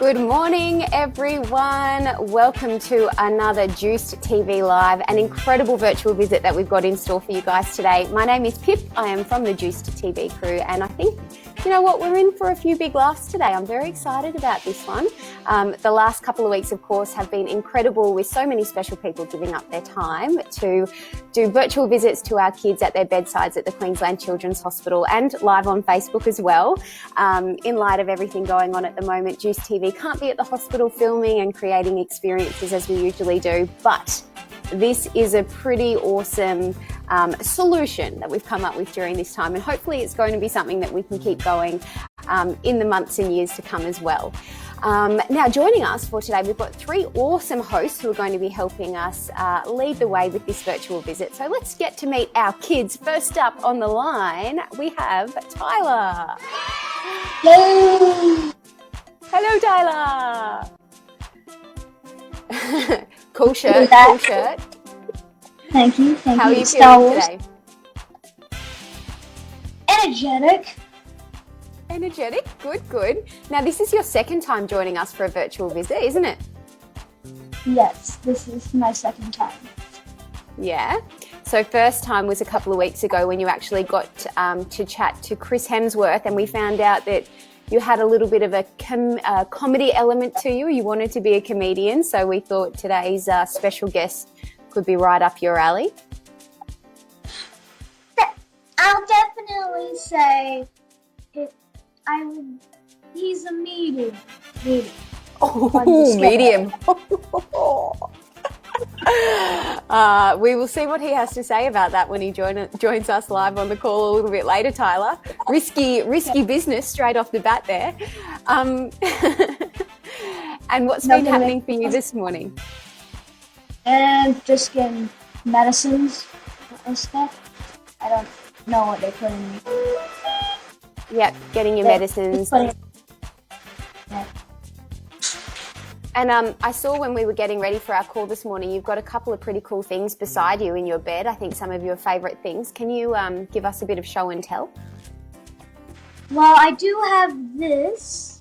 Good morning, everyone. Welcome to another JUICED TV Live, an incredible virtual visit that we've got in store for you guys today. My name is Pip. I am from the JUICED TV crew, and I think, you know what, we're in for a few big laughs today. I'm very excited about this one. The last couple of weeks, of course, have been incredible with so many special people giving up their time to do virtual visits to our kids at their bedsides at the Queensland Children's Hospital and live on Facebook as well. In light of everything going on at the moment, JUICED TV can't be at the hospital filming and creating experiences as we usually do, but this is a pretty awesome solution that we've come up with during this time, and hopefully it's going to be something that we can keep going in the months and years to come as well. Now, joining us for today, we've got three awesome hosts who are going to be helping us lead the way with this virtual visit. So let's get to meet our kids. First up on the line, we have Tyler. Hello. Hello, Tyler. Cool shirt, cool shirt. Thank you. How are you feeling today? Energetic, good. Now, this is your second time joining us for a virtual visit, isn't it? Yes, this is my second time. Yeah. So first time was a couple of weeks ago when you actually got to chat to Chris Hemsworth, and we found out that you had a little bit of a comedy element to you. You wanted to be a comedian, so we thought today's special guest could be right up your alley. I'll definitely say he's a medium. Oh, medium. We will see what he has to say about that when he joins us live on the call a little bit later, Tyler. Risky business straight off the bat there. And what's been happening for you this morning? And just getting medicines and stuff. I don't know what they put in me. Yep, getting your medicines. Yeah. And I saw when we were getting ready for our call this morning, you've got a couple of pretty cool things beside you in your bed. I think some of your favourite things. Can you give us a bit of show and tell? Well, I do have this,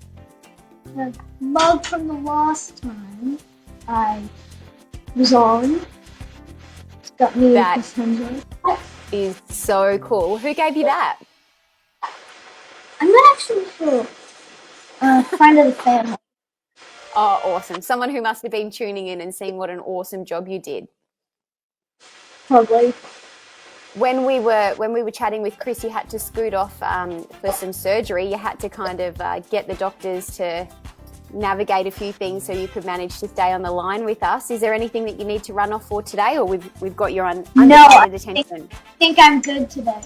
the mug from the last time I was on. It's got me That with this is so cool. Who gave you that? I'm not actually sure. Friend of the family. Oh, awesome. Someone who must have been tuning in and seeing what an awesome job you did. Probably. When we were chatting with Chris, you had to scoot off for some surgery. You had to kind of get the doctors to navigate a few things so you could manage to stay on the line with us. Is there anything that you need to run off for today, or we've got your undivided attention? I think I'm good today.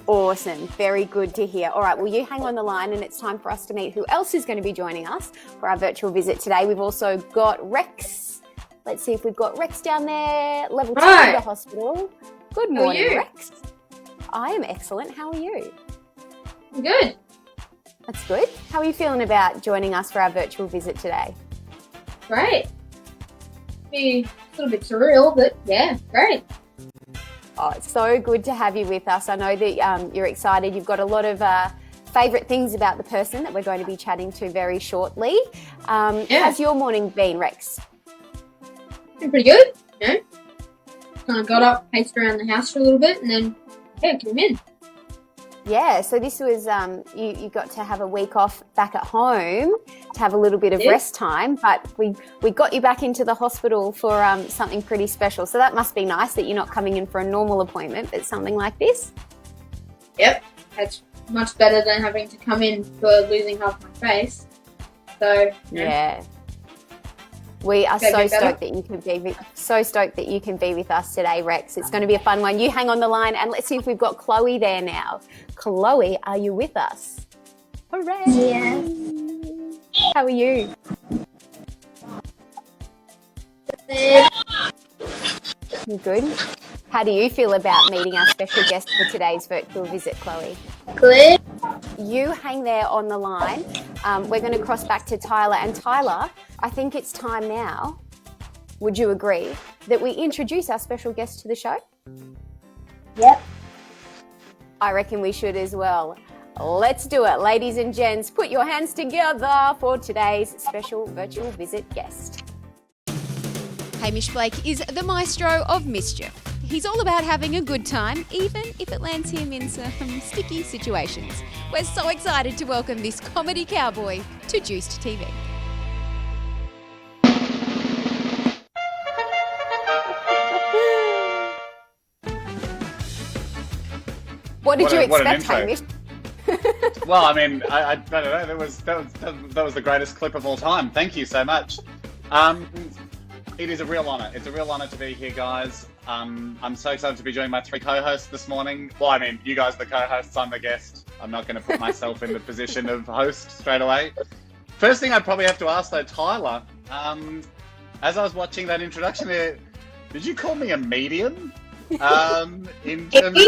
Awesome. Very good to hear. All right, well, you hang on the line, and it's time for us to meet who else is going to be joining us for our virtual visit today. We've also got Rex. Let's see if we've got Rex down there, level 2 of the hospital. Good morning, Rex. I am excellent. How are you? I'm good. That's good. How are you feeling about joining us for our virtual visit today? Great. Be a little bit surreal, but yeah, great. Oh, it's so good to have you with us. I know that you're excited. You've got a lot of favourite things about the person that we're going to be chatting to very shortly. How's your morning been, Rex? Been pretty good, you know. Kind of got up, paced around the house for a little bit, and then, came in. Yeah, so this was, you got to have a week off back at home to have a little bit of rest time, but we got you back into the hospital for something pretty special. So that must be nice that you're not coming in for a normal appointment, but something like this. Yep, that's much better than having to come in for losing half my face. So, yeah. We are so stoked that you can be with us today, Rex. It's going to be a fun one. You hang on the line, and let's see if we've got Chloe there now. Chloe, are you with us? Hooray! Yeah. How are you? You good? How do you feel about meeting our special guest for today's virtual visit, Chloe? Good. You hang there on the line. We're going to cross back to Tyler. And Tyler, I think it's time now, would you agree, that we introduce our special guest to the show? Yep. I reckon we should as well. Let's do it, ladies and gents. Put your hands together for today's special virtual visit guest. Hamish Blake is the maestro of mischief. He's all about having a good time, even if it lands him in some sticky situations. We're so excited to welcome this comedy cowboy to Juiced TV. What did you expect, Hamish? Well, I mean, I don't know. That was the greatest clip of all time. Thank you so much. It is a real honour. It's a real honour to be here, guys. I'm so excited to be joining my 3 co-hosts this morning. Well, I mean, you guys are the co-hosts, I'm the guest. I'm not going to put myself in the position of host straight away. First thing I'd probably have to ask, though, Tyler, as I was watching that introduction there, did you call me a medium? In terms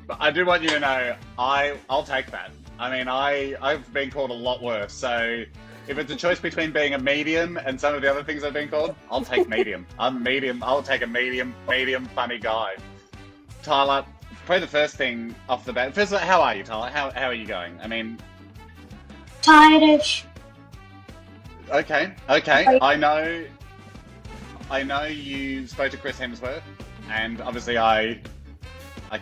But I do want you to know, I'll take that. I mean, I've been called a lot worse, so if it's a choice between being a medium and some of the other things I've been called, I'll take medium. I'm medium. I'll take a medium funny guy. Tyler, probably the first thing off the bat. First of all, how are you, Tyler? How are you going? I mean, tired-ish. Okay. I know you spoke to Chris Hemsworth, and obviously I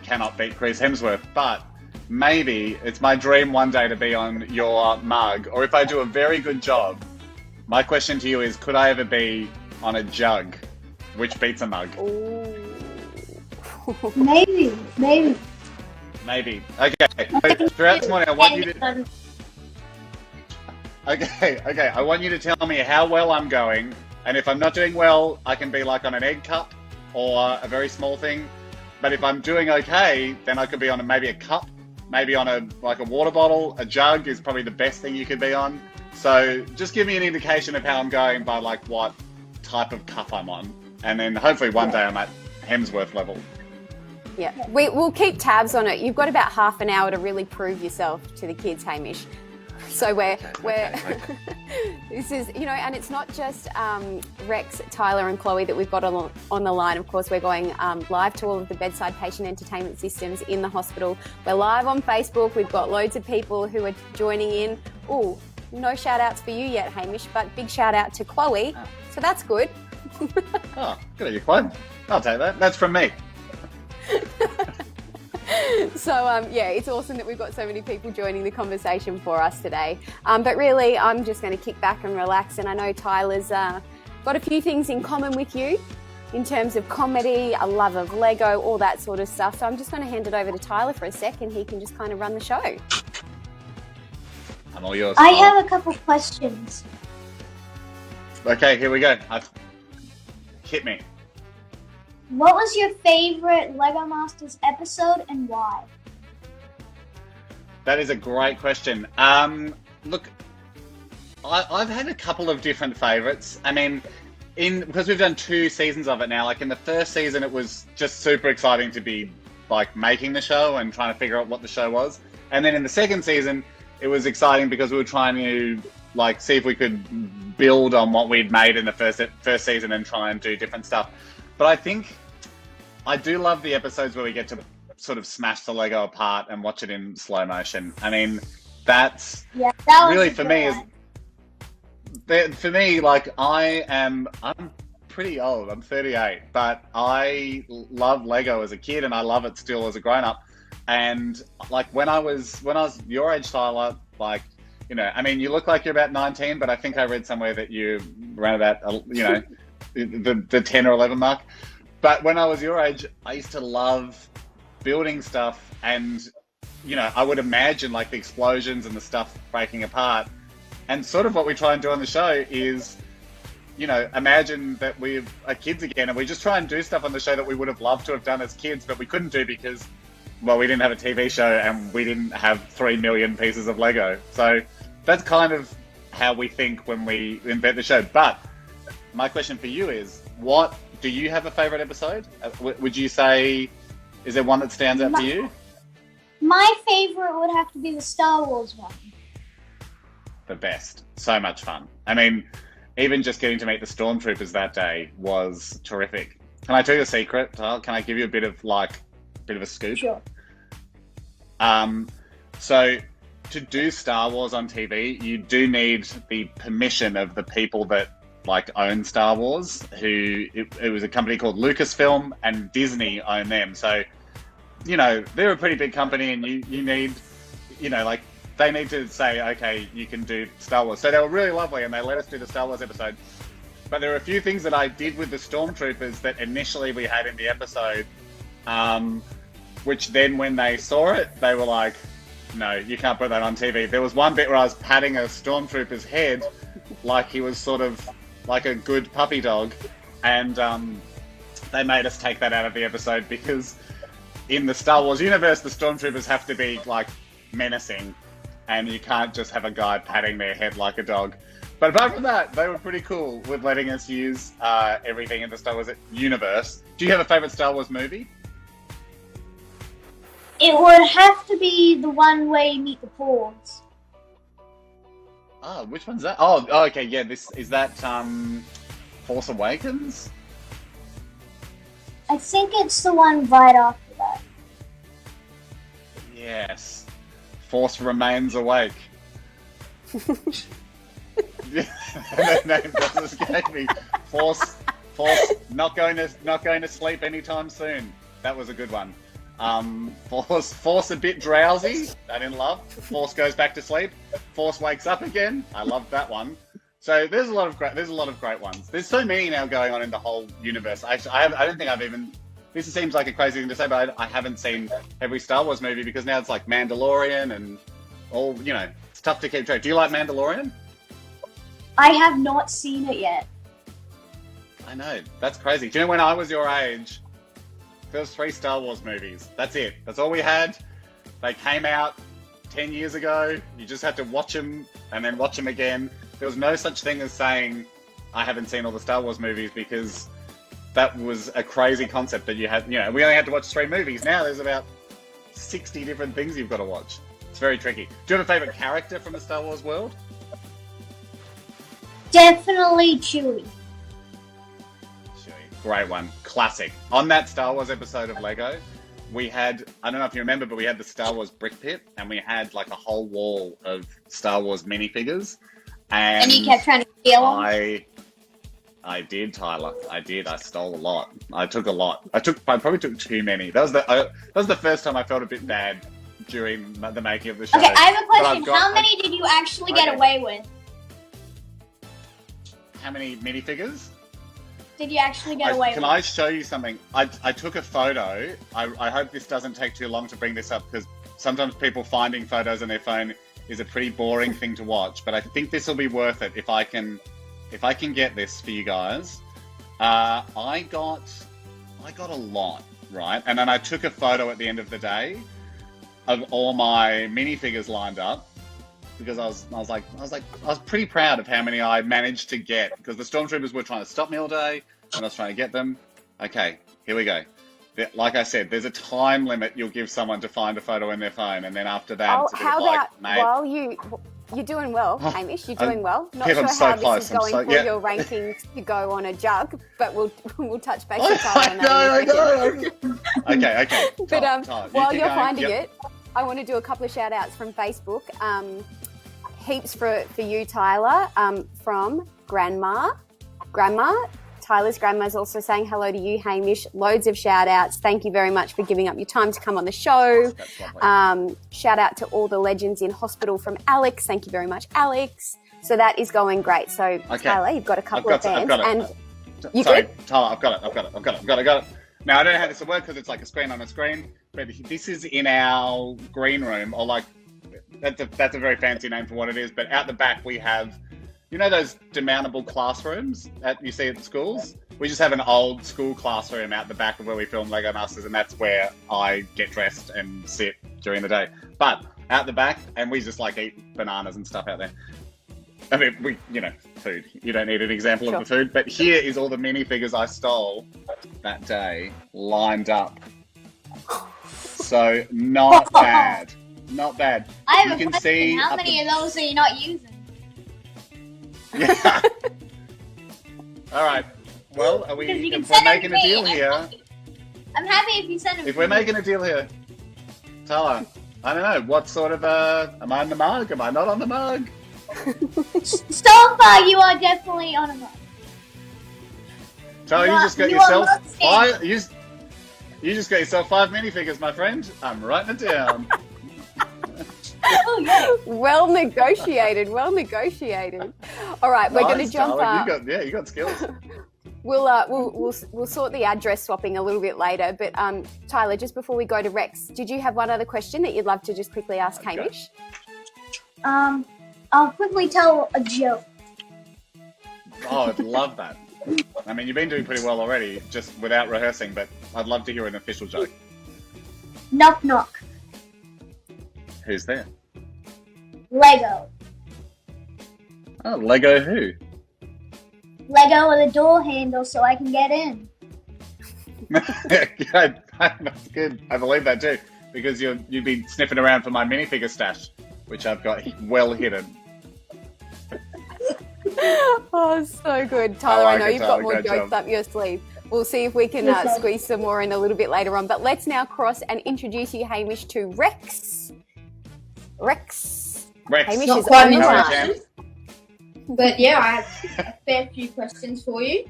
cannot beat Chris Hemsworth, but maybe it's my dream one day to be on your mug, or if I do a very good job, my question to you is, could I ever be on a jug, which beats a mug? Ooh. Maybe. Okay. Throughout this morning, I want you to... Okay. I want you to tell me how well I'm going, and if I'm not doing well, I can be like on an egg cup or a very small thing. But if I'm doing okay, then I could be on maybe a cup, maybe on a water bottle. A jug is probably the best thing you could be on. So just give me an indication of how I'm going by like what type of cup I'm on, and then hopefully one day I'm at Hemsworth level. Yeah, we'll keep tabs on it. You've got about half an hour to really prove yourself to the kids, Hamish. So we're this is, you know, and it's not just Rex, Tyler and Chloe that we've got on the line. Of course, we're going live to all of the bedside patient entertainment systems in the hospital. We're live on Facebook. We've got loads of people who are joining in. Oh, no shout outs for you yet, Hamish, but big shout out to Chloe. So that's good. Oh, good on you, Chloe. I'll take that. That's from me. So, yeah, it's awesome that we've got so many people joining the conversation for us today. But really, I'm just going to kick back and relax. And I know Tyler's got a few things in common with you in terms of comedy, a love of Lego, all that sort of stuff. So I'm just going to hand it over to Tyler for a sec and he can just kind of run the show. I'm all yours. I have a couple questions. Okay, here we go. Hit me. What was your favorite Lego Masters episode and why? That is a great question. Look, I've had a couple of different favourites. I mean, because we've done 2 seasons of it now, like in the first season it was just super exciting to be like making the show and trying to figure out what the show was. And then in the second season, it was exciting because we were trying to like see if we could build on what we'd made in the first season and try and do different stuff. But I think I do love the episodes where we get to sort of smash the Lego apart and watch it in slow motion. I mean, that's really for me like I'm pretty old. I'm 38, but I love Lego as a kid and I love it still as a grown up. And like when I was your age, Tyler, like, you know, I mean, you look like you're about 19, but I think I read somewhere that you around about, you know, the 10 or 11 mark. But when I was your age, I used to love building stuff and, you know, I would imagine like the explosions and the stuff breaking apart. And sort of what we try and do on the show is, you know, imagine that we are kids again and we just try and do stuff on the show that we would have loved to have done as kids, but we couldn't do because, well, we didn't have a TV show and we didn't have 3 million pieces of Lego. So that's kind of how we think when we invent the show. But my question for you is, what do you have a favorite episode? Would you say, is there one that stands out to you? My favorite would have to be the Star Wars one. The best. So much fun. I mean, even just getting to meet the Stormtroopers that day was terrific. Can I tell you a secret, Tyler? Can I give you a bit of a scoop? Sure. So to do Star Wars on TV, you do need the permission of the people that like own Star Wars. It was a company called Lucasfilm, and Disney own them. So they're a pretty big company, and you need they need to say, okay, you can do Star Wars. So they were really lovely, and they let us do the Star Wars episode. But there were a few things that I did with the Stormtroopers that initially we had in the episode, which then when they saw it, they were like, no, you can't put that on TV. There was one bit where I was patting a Stormtrooper's head like he was sort of like a good puppy dog, and they made us take that out of the episode because in the Star Wars universe, the Stormtroopers have to be like menacing, and you can't just have a guy patting their head like a dog. But apart from that, they were pretty cool with letting us use everything in the Star Wars universe. Do you have a favourite Star Wars movie? It would have to be the one where you meet the Fords. Oh, which one's that? Oh, okay, yeah. Is that Force Awakens? I think it's the one right after that. Yes. Force remains awake. That name just escaped me. Force, not going to sleep anytime soon. That was a good one. Force a bit drowsy. I didn't love. Force goes back to sleep. Force wakes up again. I loved that one. So there's a lot of great ones. There's so many now going on in the whole universe. I don't think I've even. This seems like a crazy thing to say, but I haven't seen every Star Wars movie because now it's like Mandalorian and all. It's tough to keep track. Do you like Mandalorian? I have not seen it yet. I know. That's crazy. Do you know when I was your age, there was 3 Star Wars movies. That's it. That's all we had. They came out 10 years ago. You just had to watch them and then watch them again. There was no such thing as saying, I haven't seen all the Star Wars movies, because that was a crazy concept that you had. We only had to watch 3 movies. Now there's about 60 different things you've got to watch. It's very tricky. Do you have a favourite character from the Star Wars world? Definitely Chewie. Great one. Classic. On that Star Wars episode of Lego, we had, I don't know if you remember, but we had the Star Wars brick pit, and we had like a whole wall of Star Wars minifigures. And you kept trying to steal them? I did, Tyler. I did. I stole a lot. I took a lot. I probably took too many. That was the first time I felt a bit bad during the making of the show. Okay, I have a question. How many did you actually get away with? How many minifigures? Did you actually get away with? Can I show you something? I took a photo. I hope this doesn't take too long to bring this up, because sometimes people finding photos on their phone is a pretty boring thing to watch. But I think this will be worth it if I can get this for you guys. I got a lot, right? And then I took a photo at the end of the day of all my minifigures lined up, because I was pretty proud of how many I managed to get, because the Stormtroopers were trying to stop me all day and I was trying to get them. Okay, here we go. Like I said, there's a time limit you'll give someone to find a photo in their phone, and then after that, it's a bit while you're doing well, Hamish. You're doing well. Not Pip, sure I'm so how close. this is going for your rankings to go on a jug, but we'll touch base with Tyler on that. Okay. But while you're finding it, I want to do a couple of shout outs from Facebook. Heaps for you, Tyler, from Grandma. Tyler's grandma's also saying hello to you, Hamish. Loads of shout outs. Thank you very much for giving up your time to come on the show. Shout out to all the legends in hospital from Alex. Thank you very much, Alex. So that is going great. So Tyler, you've got a couple of bands. Good? Tyler, I've got it. Now, I don't know how this will work because it's like a screen on a screen, but this is in our green room, or like, that's a very fancy name for what it is, but out the back we have, those demountable classrooms that you see at schools? We just have an old school classroom out the back of where we film Lego Masters, and that's where I get dressed and sit during the day. But out the back, and we just like eat bananas and stuff out there. I mean, food. You don't need an example of the food, but here is all the minifigures I stole that day lined up. So not bad. Not bad. I have a question. How many of those are you not using? Yeah. All right. Well, if we're making a deal here, I'm happy if you send them. If we're making a deal here, Tyler, I don't know, what sort of, am I on the mug? Am I not on the mug? So far, you are definitely on a mug. Charlie, you just got You yourself are not five, you just got yourself 5 minifigures, my friend. I'm writing it down. Oh, yeah. Well negotiated. Well negotiated. All right, we're going to Nice, jump. Charlie. You got skills. We'll sort the address swapping a little bit later. But Tyler, just before we go to Rex, did you have one other question that you'd love to just quickly ask Hamish? I'll quickly tell a joke. Oh, I'd love that. I mean, you've been doing pretty well already, just without rehearsing, but I'd love to hear an official joke. Knock, knock. Who's there? Lego. Oh, Lego who? Lego with a door handle so I can get in. Good. That's good. I believe that too, because you'd be sniffing around for my minifigure stash, which I've got well hidden. Oh, so good. Tyler, I know you've got more Great jokes job. up your sleeve. We'll see if we can squeeze some more in a little bit later on. But let's now cross and introduce you, Hamish, to Rex. Rex. Rex. Hamish Not is quite on the an How are you, line. champ? But yeah, I have a fair few questions for you.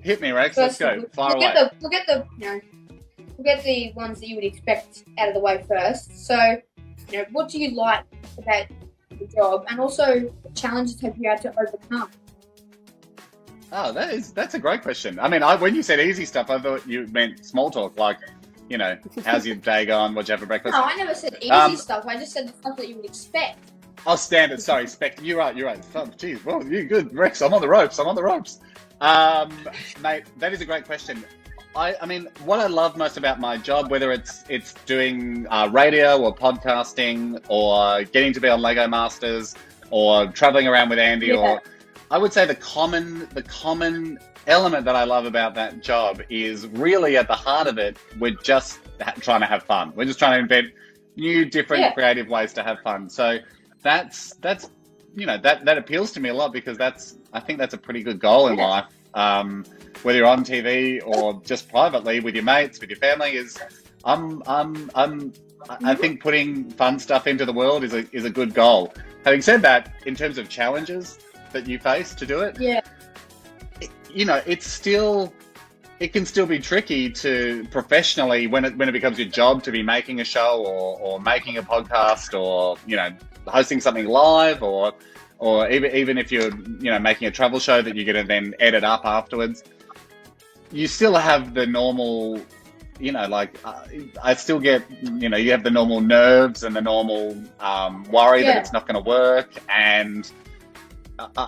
Hit me, Rex. Let's First, go. Fire we'll away. get the ones that you would expect out of the way first. So, what do you like about the job, and also what challenges have you had to overcome? Oh, that's a great question. I mean, when you said easy stuff, I thought you meant small talk, like, how's your day going? What'd you have for breakfast? No, I never said easy stuff. I just said the stuff that you would expect. Oh, standard. Sorry, You're right. Oh, geez. Well, you're good, Rex. I'm on the ropes. Mate, that is a great question. I mean, what I love most about my job, whether it's doing radio or podcasting or getting to be on Lego Masters or traveling around with Andy, or I would say the common element that I love about that job is really at the heart of it, we're just trying to have fun. We're just trying to invent new, different, creative ways to have fun. So that's that appeals to me a lot, because I think that's a pretty good goal in life. Whether you're on TV or just privately with your mates, with your family, I think putting fun stuff into the world is a good goal. Having said that, in terms of challenges that you face to do it, it can still be tricky to professionally, when it becomes your job to be making a show or making a podcast or hosting something live or even if you're making a travel show that you're going to then edit up afterwards. You still have the normal, I still get, you have the normal nerves and the normal worry that it's not going to work, and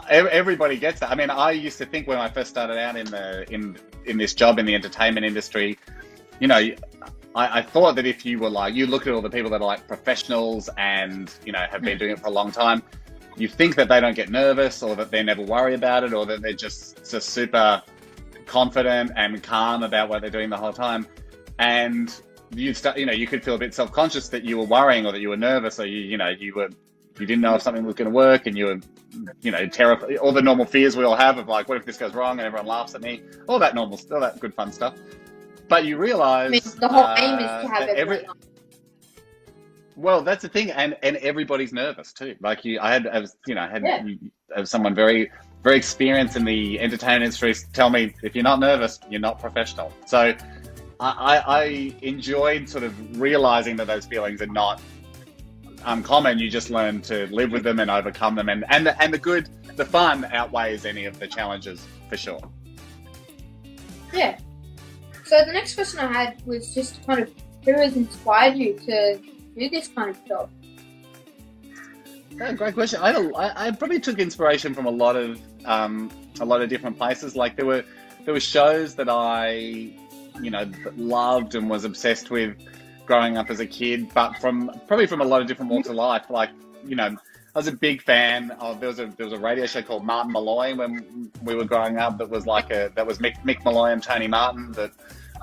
everybody gets that. I mean, I used to think when I first started out in this job in the entertainment industry, I thought that if you were you look at all the people that are professionals and have been doing it for a long time, you think that they don't get nervous, or that they never worry about it, or that they're just super confident and calm about what they're doing the whole time. And you could feel a bit self-conscious that you were worrying, or that you were nervous, or you didn't know if something was going to work, and you were terrified. All the normal fears we all have of what if this goes wrong and everyone laughs at me, all that good fun stuff. But you realize the whole aim is to have everyone. Well, that's the thing, and everybody's nervous too. I had someone very, very experienced in the entertainment industry tell me, if you're not nervous, you're not professional. So I enjoyed sort of realizing that those feelings are not uncommon. You just learn to live with them and overcome them, and the fun outweighs any of the challenges for sure. Yeah. So the next question I had was just kind of, who has inspired you to do this kind of job? Yeah, great question. I probably took inspiration from a lot of different places. There were shows that I loved and was obsessed with growing up as a kid, but from a lot of different walks of life. I was a big fan of, there was a radio show called Martin Malloy when we were growing up, that was Mick Malloy and Tony Martin that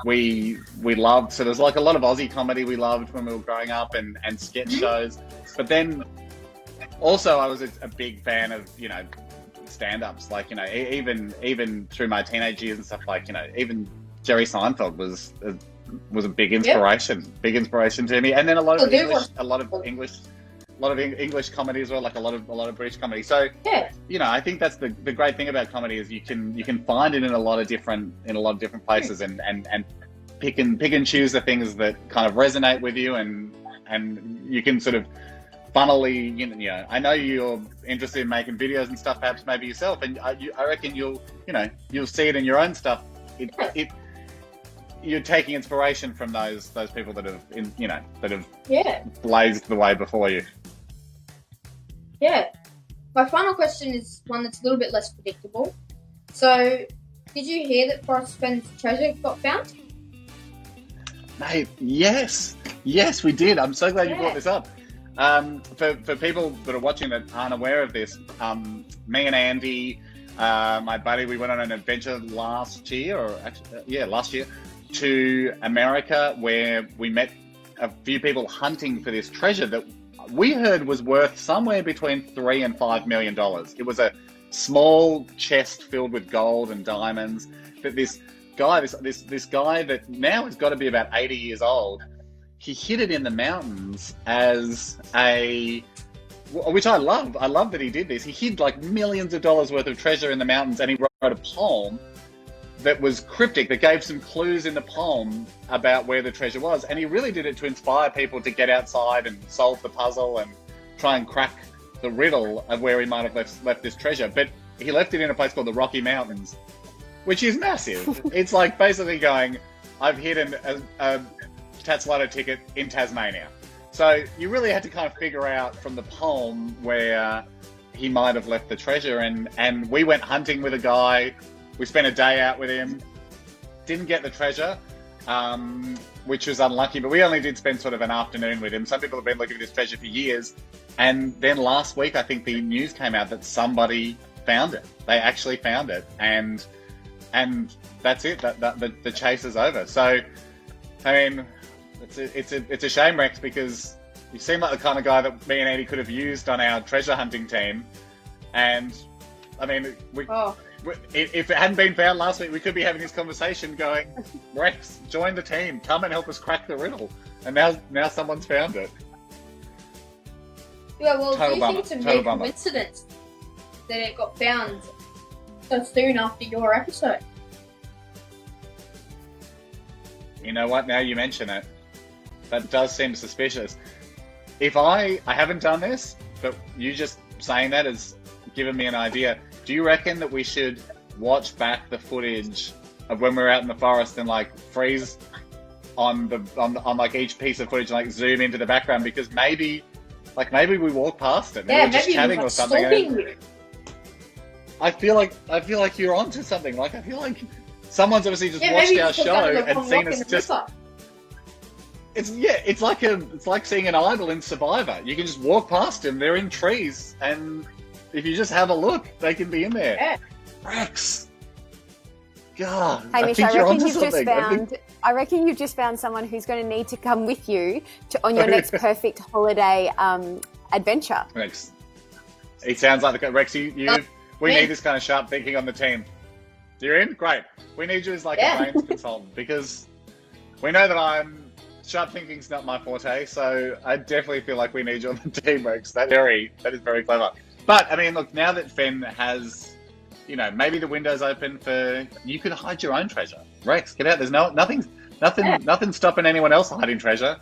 we loved. So there's a lot of Aussie comedy we loved when we were growing up, and sketch shows. But then also I was a big fan of stand-ups, even through my teenage years and stuff. Even Jerry Seinfeld was was a big inspiration, to me. And then a lot of English comedy as well, like a lot of British comedy. So you know, I think that's the great thing about comedy is you can find it in a lot of different places and pick and choose the things that kind of resonate with you, and you can sort of funnily, you know, I know you're interested in making videos and stuff, perhaps maybe yourself, and I reckon you'll see it in your own stuff. You're taking inspiration from those people that have blazed the way before you. Yeah. My final question is one that's a little bit less predictable. So, did you hear that Forrest Fenn's treasure got found? Mate, yes, we did. I'm so glad you brought this up. For people that are watching that aren't aware of this, me and Andy, my buddy, we went on an adventure last year, to America, where we met a few people hunting for this treasure that we heard was worth somewhere between $3 and $5 million. It was a small chest filled with gold and diamonds that this guy that now has got to be about 80 years old, he hid it in the mountains which I love. I love that he did this. He hid like millions of dollars worth of treasure in the mountains, and he wrote a poem that was cryptic, that gave some clues in the poem about where the treasure was. And he really did it to inspire people to get outside and solve the puzzle and try and crack the riddle of where he might have left this treasure. But he left it in a place called the Rocky Mountains, which is massive. It's like basically going, I've hidden a Tatslotto ticket in Tasmania. So you really had to kind of figure out from the poem where he might have left the treasure. And we went hunting with a guy. We spent a day out with him. Didn't get the treasure, which was unlucky, but we only did spend sort of an afternoon with him. Some people have been looking for this treasure for years. And then last week, I think the news came out that somebody found it. They actually found it. And that's it. The chase is over. So, I mean, it's a shame, Rex, because you seem like the kind of guy that me and Andy could have used on our treasure hunting team. And I mean, if it hadn't been found last week, we could be having this conversation going, Rex, join the team, come and help us crack the riddle. And now someone's found it. Yeah, well, do you think it's a mere coincidence that it got found so soon after your episode? You know what? Now you mention it, that does seem suspicious. If I haven't done this, but you just saying that has given me an idea. Do you reckon that we should watch back the footage of when we're out in the forest and like freeze on like each piece of footage and like zoom into the background, because maybe we walk past it, maybe we're just chatting or something. I feel like you're onto something. Like I feel like someone's obviously just watched our show and seen us just. It's like seeing an idol in Survivor. You can just walk past them. They're in trees, and if you just have a look, they can be in there. Yeah. Rex, God, Hamish, I reckon you've just found someone who's going to need to come with you on your next perfect holiday adventure. Rex, it sounds like Rex. We need this kind of sharp thinking on the team. You're in? Great. We need you as like a brains consultant, because we know that sharp thinking's not my forte, so I definitely feel like we need you on the team, Rex. That is very clever. But I mean, look, now that Fenn has, maybe the window's open you could hide your own treasure. Rex, get out. There's nothing stopping anyone else hiding treasure.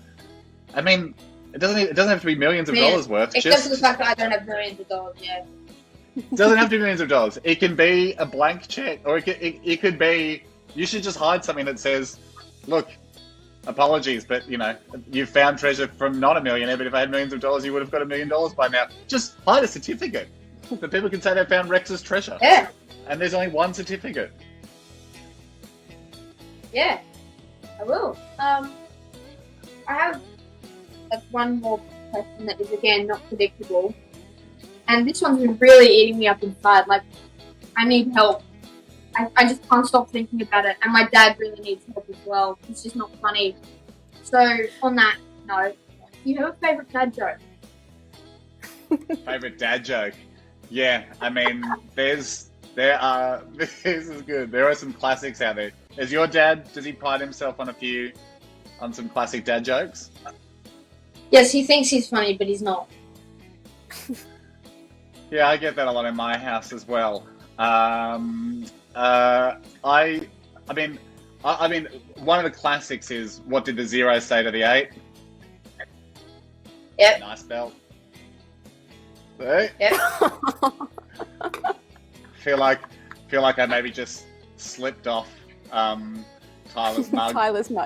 I mean, it doesn't have to be millions of dollars worth. Except for the fact that I don't have millions of dollars yet. It doesn't have to be millions of dollars. It can be a blank check, or it could be, you should just hide something that says, look, apologies, but you've found treasure from not $1 million, but if I had millions of dollars, you would have got $1 million by now. Just hide a certificate that people can say they found Rex's treasure. Yeah. And there's only one certificate. Yeah, I will. I have one more question that is again not predictable, and this one's been really eating me up inside. Like, I need help. I just can't stop thinking about it, and my dad really needs help as well. It's just not funny. So, on that note, do you have a favourite dad joke? Favourite dad joke? Yeah, I mean, this is good. There are some classics out there. Is your dad, does he pride himself on a few some classic dad jokes? Yes, he thinks he's funny, but he's not. Yeah, I get that a lot in my house as well. I mean, one of the classics is, what did the 0 say to the 8? Yep. Nice belt. See? Yep. Feel like I maybe just slipped off Tyler's mug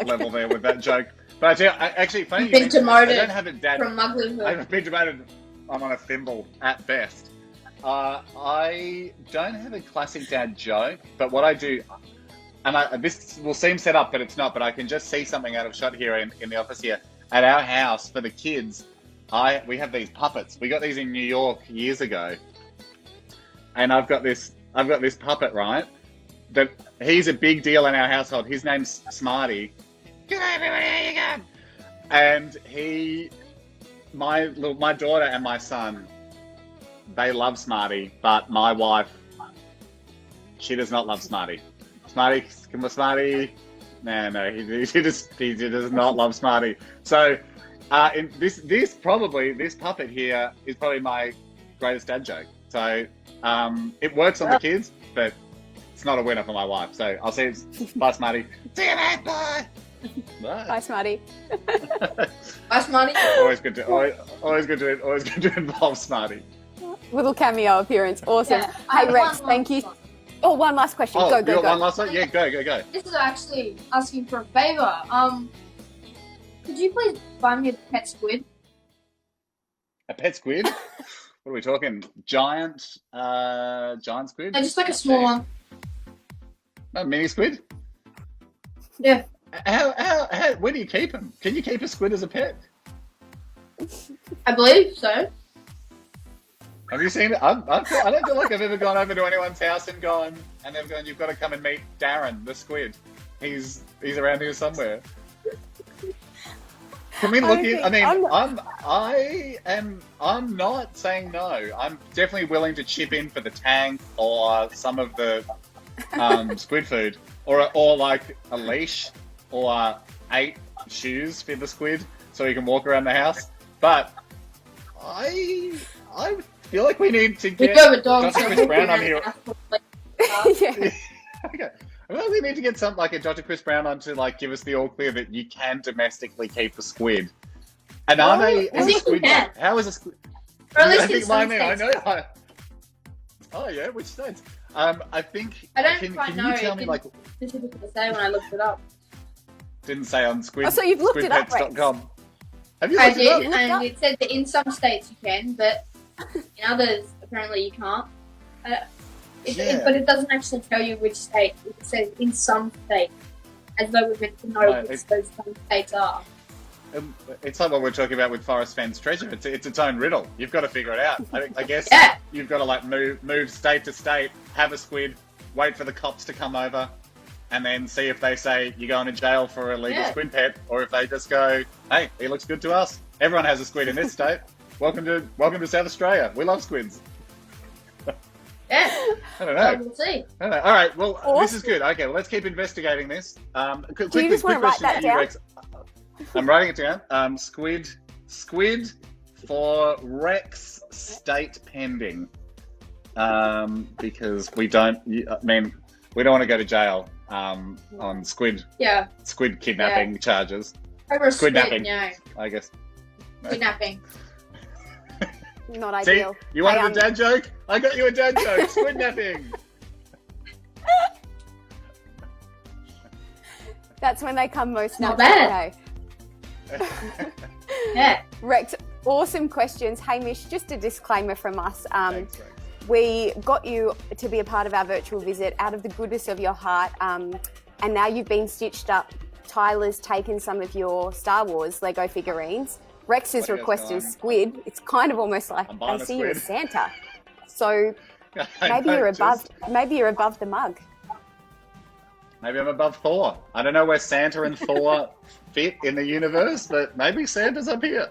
level there with that joke. But I tell you, actually, funny You've been demoted I don't have a dad from muglerhood. I've been demoted. I'm on a thimble at best. I don't have a classic dad joke, but what I do, and this will seem set up, but it's not. But I can just see something out of shot here in the office here at our house for the kids. We have these puppets. We got these in New York years ago, and I've got this puppet, right? That he's a big deal in our household. His name's Smarty. Good everybody, how you going? And my daughter and my son, they love Smarty, but my wife, she does not love Smarty. Smarty, come on, Smarty. No, he does not love Smarty. So, this puppet here is probably my greatest dad joke. So, it works on the kids, but it's not a winner for my wife. So I'll say, bye, Smarty. See you later, bye. Bye, Smarty. Bye, Smarty. Always good to involve Smarty. Little cameo appearance. Awesome. Yeah. Hey, Rex, thank you. Oh, one last question. Go. One last one? Yeah, go. This is actually asking for a favor. Could you please buy me a pet squid? A pet squid? What are we talking? Giant squid? No, just like a small one. A mini squid? Yeah. How, where do you keep them? Can you keep a squid as a pet? I believe so. Have you seen it? I don't feel like I've ever gone over to anyone's house and they've gone, you've got to come and meet Darren, the squid. He's around here somewhere. Can we look in? I mean, I'm not saying no. I'm definitely willing to chip in for the tank or some of the squid food, or like a leash or 8 shoes for the squid so he can walk around the house. But I feel like we need to get Dr. Chris Brown on here. Yeah. Okay. I feel like we need to get something like a Dr. Chris Brown on to like give us the all clear that you can domestically keep a squid. And are they? I think you can. How is a squid? Or at least in some I states. know. Oh yeah, which states? I think. I don't can quite you know. tell me like? Specifically say when I looked it up. Didn't say on Squid. Oh, so you've looked it up, Rex. Squidpets.com. Have you I looked it up? did, and it said that in some states you can, but in others apparently you can't. But it doesn't actually tell you which state. It says in some states, as though we're meant to know which those some states are. It's like what we're talking about with Forrest Fenn's treasure. It's its own riddle. You've got to figure it out. I guess you've got to like move state to state, have a squid, wait for the cops to come over, and then see if they say you're going to jail for illegal squid pet, or if they just go, hey, he looks good to us. Everyone has a squid in this state. Welcome to South Australia. We love squids. Yeah. I don't know. We'll see. I don't know. All right. Well, awesome. This is good. Okay. Well, let's keep investigating this. Quick just want to write that down? Rex. I'm writing it down. Squid for Rex state pending. Because we don't want to go to jail on squid kidnapping charges. Over a Squidnapping. no. I guess. Kidnapping. Not See, ideal. you wanted a dad joke? I got you a dad joke. Squidnapping. That's when they come most Not natural. Yeah. Rex, awesome questions. Hamish, just a disclaimer from us. Thanks, Rex. We got you to be a part of our virtual visit out of the goodness of your heart, and now you've been stitched up. Tyler's taken some of your Star Wars Lego figurines. Rex's request is squid. It's kind of almost like they see you as Santa. So maybe you're above the mug. Maybe I'm above Thor. I don't know where Santa and Thor fit in the universe, but maybe Santa's up here.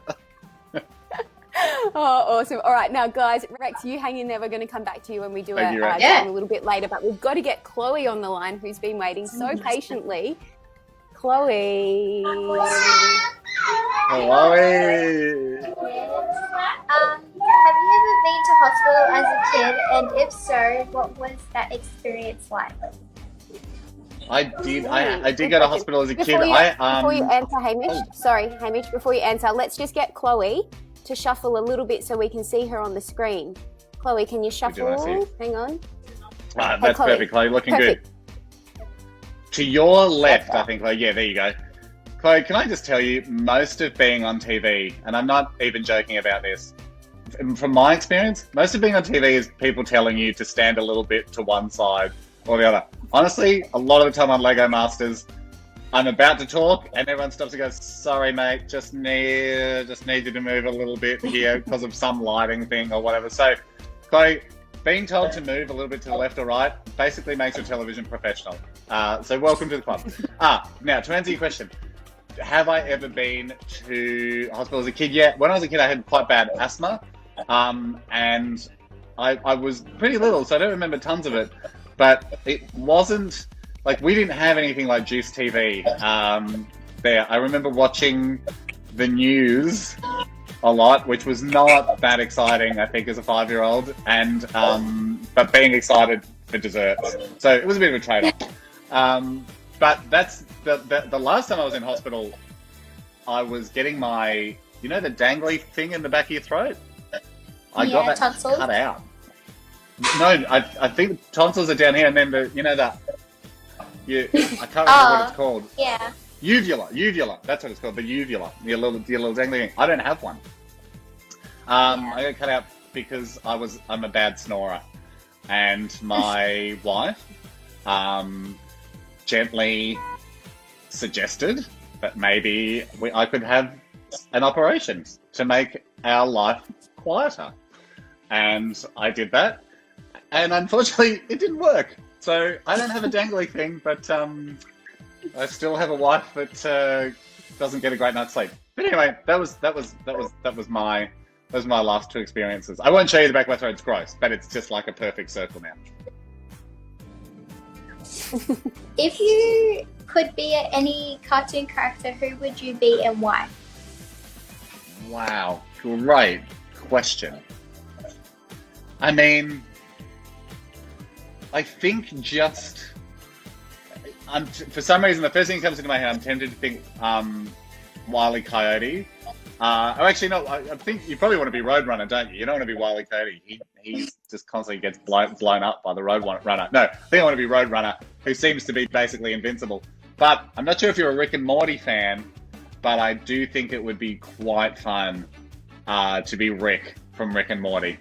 Oh, awesome. All right, now, guys, Rex, you hang in there. We're going to come back to you when we do Thank you, Rex. game a little bit later, but we've got to get Chloe on the line, who's been waiting so patiently. Chloe. Chloe. Have you ever been to hospital as a kid? And if so, what was that experience like? I did go to hospital as a kid. Before you answer, Hamish, before you answer, let's just get Chloe to shuffle a little bit so we can see her on the screen. Chloe, can you shuffle? Hang on. That's Chloe. Perfect, Chloe. Looking good. To your left, I think, Chloe. Yeah, there you go. Chloe, can I just tell you, most of being on TV, and I'm not even joking about this, from my experience, most of being on TV is people telling you to stand a little bit to one side or the other. Honestly, a lot of the time on Lego Masters, I'm about to talk and everyone stops and goes, sorry mate, just need you to move a little bit here because of some lighting thing or whatever. So, Chloe, being told to move a little bit to the left or right basically makes a television professional. So welcome to the club. Now, to answer your question, have I ever been to hospital as a kid? Yeah, when I was a kid, I had quite bad asthma, and I was pretty little, so I don't remember tons of it. But it wasn't like we didn't have anything like JUICED TV there. I remember watching the news a lot, which was not that exciting, I think, as a 5-year-old, and but being excited for desserts. So it was a bit of a trade-off. But that's the last time I was in hospital, I was getting my, you know, the dangly thing in the back of your throat? I got that tonsils cut out. No, I think tonsils are down here, and then I can't remember what it's called. Yeah. Uvula. That's what it's called, the uvula. Your little dangly thing. I don't have one. I got cut out because I'm a bad snorer, and my wife gently suggested that maybe I could have an operation to make our life quieter, and I did that. And unfortunately, it didn't work. So I don't have a dangly thing, but I still have a wife that doesn't get a great night's sleep. But anyway, that was my last 2 experiences. I won't show you the back of my throat; it's gross, but it's just like a perfect circle now. If you could be any cartoon character, who would you be and why? Wow, great question. I mean, I think for some reason, the first thing that comes into my head, I'm tempted to think Wile E. Coyote. Actually, no, I think you probably want to be Roadrunner, don't you? You don't want to be Wile E. Coyote. He just constantly gets blown up by the Roadrunner. No, I think I want to be Roadrunner, who seems to be basically invincible. But I'm not sure if you're a Rick and Morty fan, but I do think it would be quite fun to be Rick from Rick and Morty.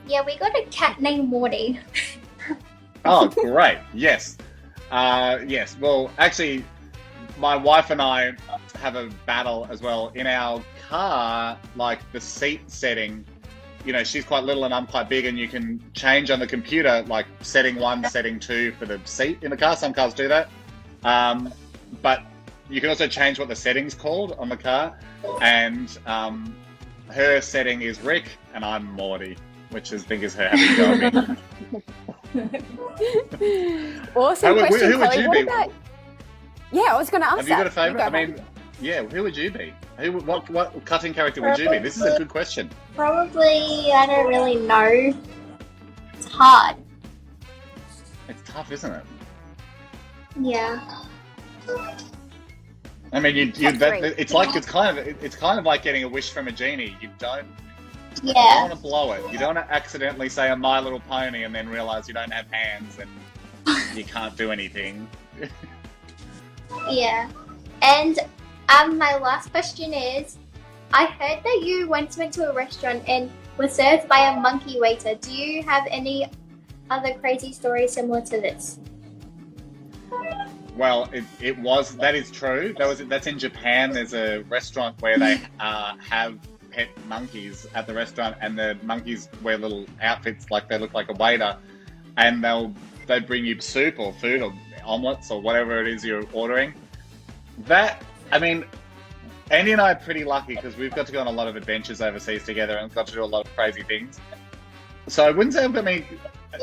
Yeah, we got a cat named Morty. Oh, great. Yes. Yes. Well, actually, my wife and I have a battle as well. In our car, like the seat setting, you know, she's quite little and I'm quite big, and you can change on the computer, like setting 1, setting 2 for the seat in the car. Some cars do that. But you can also change what the setting's called on the car. And her setting is Rick and I'm Morty, which I think is her having a go at me. Awesome question, who would Chloe. you What be? about... Yeah, I was going to ask Have you got a favourite? I mean, yeah, who would you be? What cartoon character would you be? This is a good question. Probably, I don't really know. It's hard. It's tough, isn't it? Yeah. I mean, it's kind of like getting a wish from a genie. You don't want to blow it. You don't want to accidentally say a My Little Pony and then realize you don't have hands and you can't do anything. Yeah. And my last question is, I heard that you once went to a restaurant and were served by a monkey waiter. Do you have any other crazy stories similar to this? Well, that is true. That's in Japan. There's a restaurant where they have pet monkeys at the restaurant, and the monkeys wear little outfits like they look like a waiter, and they bring you soup or food or omelets or whatever it is you're ordering. I mean, Andy and I are pretty lucky because we've got to go on a lot of adventures overseas together and got to do a lot of crazy things. So I wouldn't say I've got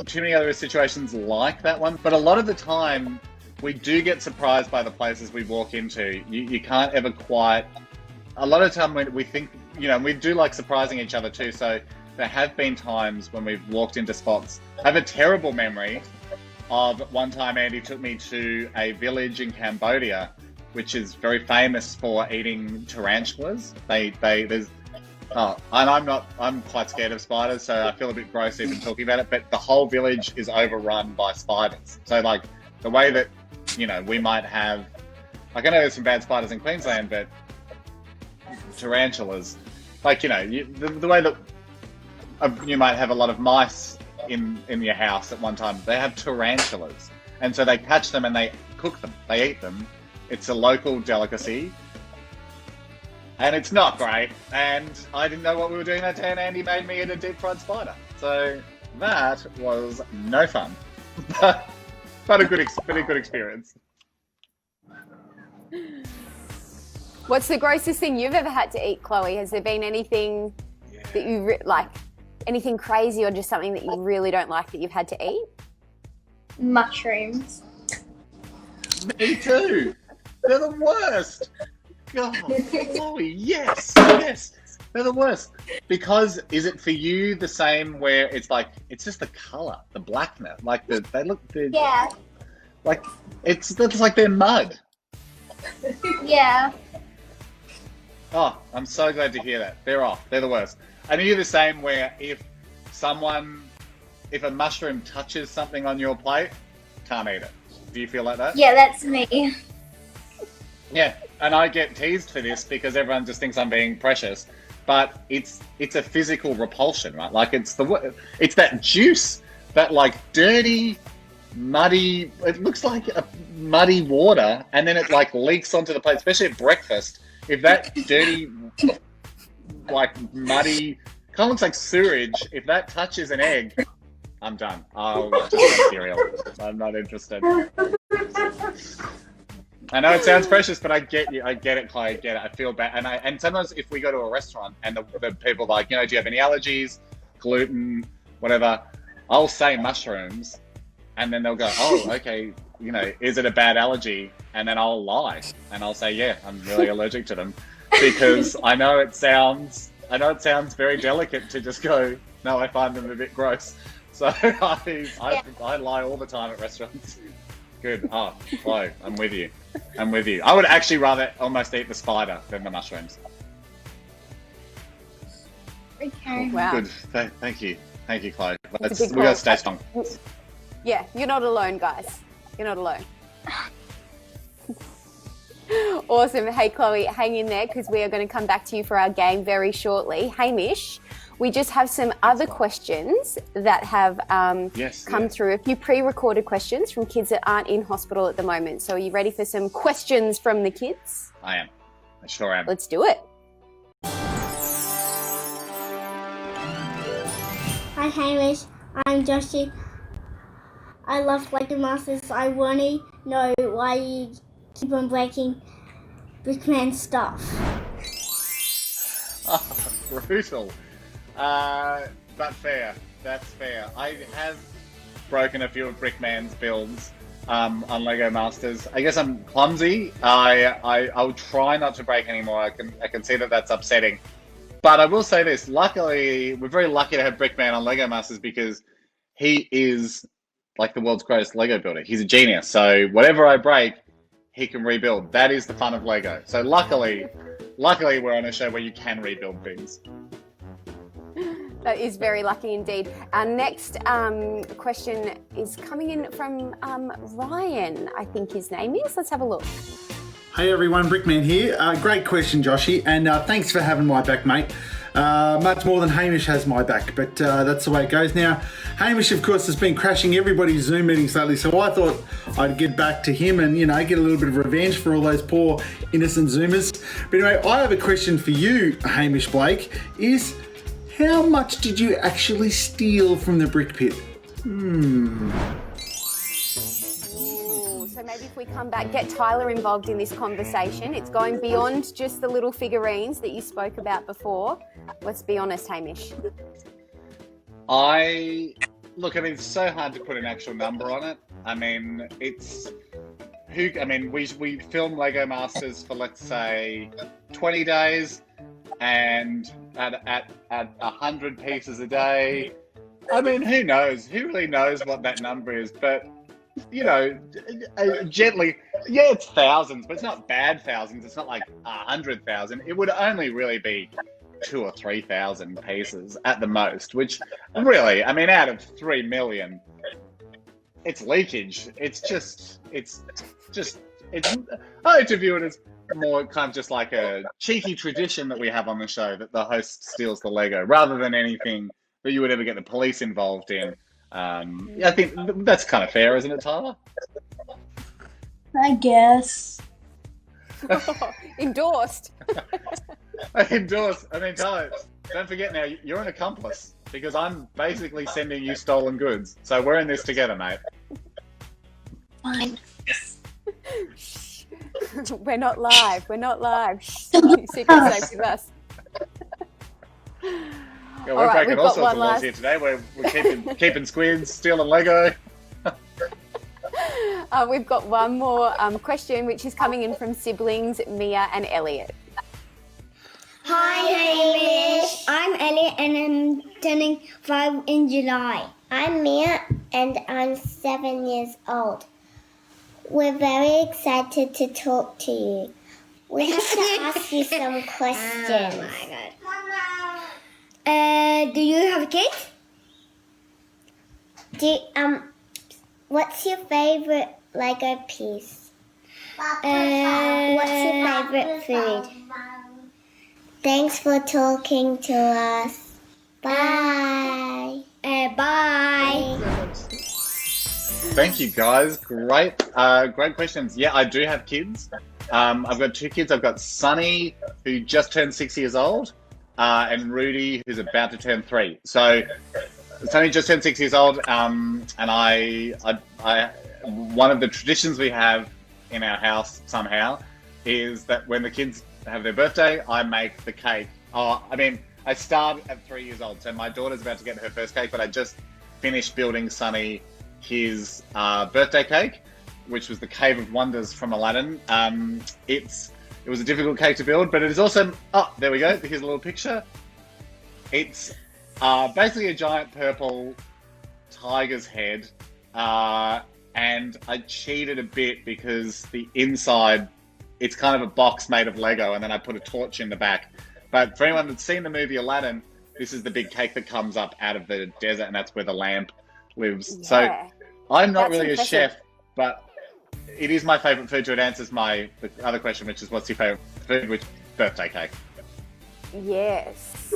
too many other situations like that one, but a lot of the time we do get surprised by the places we walk into. You can't ever quite. A lot of time when we think, we do like surprising each other too. So there have been times when we've walked into spots. I have a terrible memory of one time Andy took me to a village in Cambodia, which is very famous for eating tarantulas. I'm quite scared of spiders, so I feel a bit gross even talking about it, but the whole village is overrun by spiders. So like the way that, we might have, like I know there's some bad spiders in Queensland, but tarantulas, like, the way that you might have a lot of mice in your house at one time, they have tarantulas. And so they catch them and they cook them, they eat them. It's a local delicacy. And it's not great. And I didn't know what we were doing that day, and Andy made me eat a deep fried spider. So that was no fun. But a good experience. What's the grossest thing you've ever had to eat, Chloe? Has there been anything that you anything crazy, or just something that you really don't like that you've had to eat? Mushrooms. Me too. They're the worst. God, Chloe, yes. They're the worst. Because is it for you the same where it's just the colour, the blackness, like Yeah. Like it's like they're mud. Yeah. Oh, I'm so glad to hear that. They're off. They're the worst. And are you the same where if a mushroom touches something on your plate, can't eat it? Do you feel like that? Yeah, that's me. Yeah, and I get teased for this because everyone just thinks I'm being precious, but it's a physical repulsion, right? Like it's that juice, that like dirty, muddy. It looks like a muddy water, and then it like leaks onto the plate, especially at breakfast. If that dirty, like muddy, kind of looks like sewage. If that touches an egg, I'm done. I'll just have cereal. I'm not interested. I know it sounds precious, but I get you. I get it, Chloe. I get it. I feel bad. And sometimes if we go to a restaurant and the people are like, do you have any allergies, gluten, whatever, I'll say mushrooms, and then they'll go, oh, okay, is it a bad allergy? And then I'll lie and I'll say, yeah, I'm really allergic to them, because I know it sounds very delicate to just go, no, I find them a bit gross. So I lie all the time at restaurants. Good. Oh, Chloe, I'm with you. I would actually rather almost eat the spider than the mushrooms. Okay. Wow. Good. Thank you, Chloe. We got to stay strong. Yeah, you're not alone, guys. You're not alone. Awesome. Hey, Chloe, hang in there because we are going to come back to you for our game very shortly. Hamish, we just have some other questions that have come through, a few pre-recorded questions from kids that aren't in hospital at the moment. So are you ready for some questions from the kids? I am. I sure am. Let's do it. Hi Hamish, I'm Joshi. I love Lego Masters. I want to know why you keep on breaking Brickman's stuff. Oh, brutal. But fair. That's fair. I have broken a few of Brickman's builds on Lego Masters. I guess I'm clumsy. I'll try not to break anymore. I can see that that's upsetting. But I will say this, luckily, we're very lucky to have Brickman on Lego Masters because he is like the world's greatest Lego builder. He's a genius. So whatever I break, he can rebuild. That is the fun of Lego. So luckily we're on a show where you can rebuild things. That is very lucky indeed. Our next question is coming in from Ryan, I think his name is. Let's have a look. Hey everyone, Brickman here. Great question, Joshy, and thanks for having my back, mate. Much more than Hamish has my back, but that's the way it goes. Now, Hamish, of course, has been crashing everybody's Zoom meetings lately, so I thought I'd get back to him and, get a little bit of revenge for all those poor, innocent Zoomers. But anyway, I have a question for you, Hamish Blake, is how much did you actually steal from the brick pit? So maybe if we come back, get Tyler involved in this conversation. It's going beyond just the little figurines that you spoke about before. Let's be honest, Hamish. It's so hard to put an actual number on it. I mean, I mean, we film Lego Masters for, let's say, 20 days, and at 100 pieces a day. I mean, who knows? Who really knows what that number is? But, you know, gently, yeah, it's thousands, but it's not bad thousands. It's not like 100,000. It would only really be 2,000 or 3,000 pieces at the most, which really, I mean, out of 3 million, it's leakage. I like to view it as more kind of just like a cheeky tradition that we have on the show, that the host steals the Lego rather than anything that you would ever get the police involved in. I think that's kind of fair, isn't it, Tyler? I guess. Endorsed. Endorsed. I mean, Tyler, don't forget now, you're an accomplice, because I'm basically sending you stolen goods. So we're in this together, mate. Fine. We're not live. Secret safe with us. Yeah, we're cracking all sorts of laws here today. We're keeping squids, stealing Lego. We've got one more question, which is coming in from siblings Mia and Elliot. Hi, Hamish. I'm Elliot and I'm turning 5 in July. I'm Mia and I'm 7 years old. We're very excited to talk to you. We have to ask you some questions. Oh my god. Do you have a cake? What's your favorite Lego piece? What's your favorite food? Thanks for talking to us. Bye. Bye. Thank you, guys. Great questions. Yeah, I do have kids. I've got 2 kids. I've got Sonny, who just turned 6 years old, and Rudy, who's about to turn 3. So Sonny just turned 6 years old, and I one of the traditions we have in our house somehow is that when the kids have their birthday, I make the cake. I start at 3 years old, so my daughter's about to get her first cake, but I just finished building Sonny his birthday cake, which was the Cave of Wonders from Aladdin. It was a difficult cake to build, but it is also, there we go, here's a little picture. It's basically a giant purple tiger's head, and I cheated a bit because the inside, it's kind of a box made of Lego, and then I put a torch in the back. But for anyone that's seen the movie Aladdin, this is the big cake that comes up out of the desert, and that's where the lamp lives. Yeah. So I'm not really impressive. A chef, but it is my favourite food. So it answers the other question, which is what's your favourite food, which birthday cake. Yes.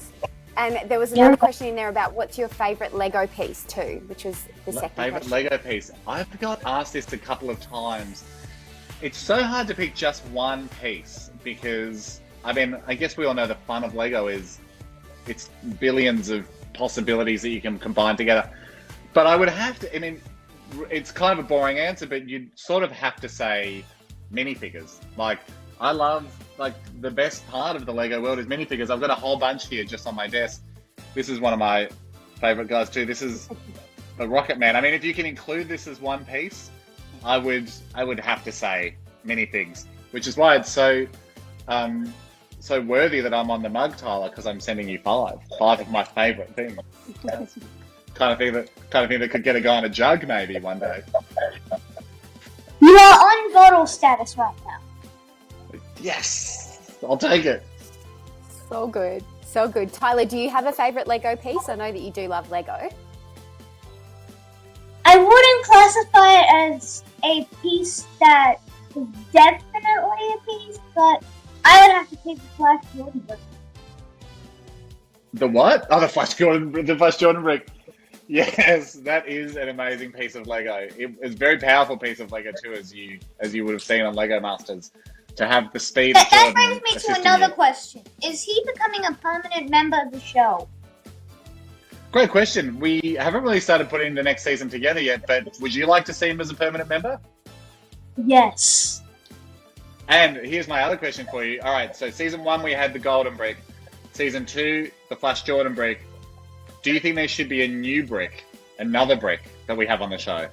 And there was another question in there about what's your favourite Lego piece too, which was the second favourite question. Lego piece. I've got asked this a couple of times. It's so hard to pick just one piece because, I mean, I guess we all know the fun of Lego is it's billions of possibilities that you can combine together. But I would have to, I mean, it's kind of a boring answer, but you'd sort of have to say minifigures. Like, I love, the best part of the Lego world is minifigures. I've got a whole bunch here just on my desk. This is one of my favourite guys too. This is the Rocket Man. I mean, if you can include this as one piece, I would have to say minifigs, which is why it's so worthy that I'm on the mug, Tyler, because I'm sending you 5 of my favourite things. kind of thing that could get a guy on a jug maybe one day. You are on bottle status right now. Yes, I'll take it. So good, so good. Tyler, do you have a favourite Lego piece? I know that you do love Lego. I wouldn't classify it as a piece that is definitely a piece, but I would have to pick the Flash Jordan brick. The what? Oh, the Flash Jordan brick. Yes, that is an amazing piece of Lego. It's a very powerful piece of Lego too, as you would have seen on Lego Masters. To have the speed. That brings me to another question: is he becoming a permanent member of the show? Great question. We haven't really started putting the next season together yet, but would you like to see him as a permanent member? Yes. And here's my other question for you. All right, so season 1 we had the golden brick. Season 2, the Flash Jordan brick. Do you think there should be a new brick, another brick that we have on the show?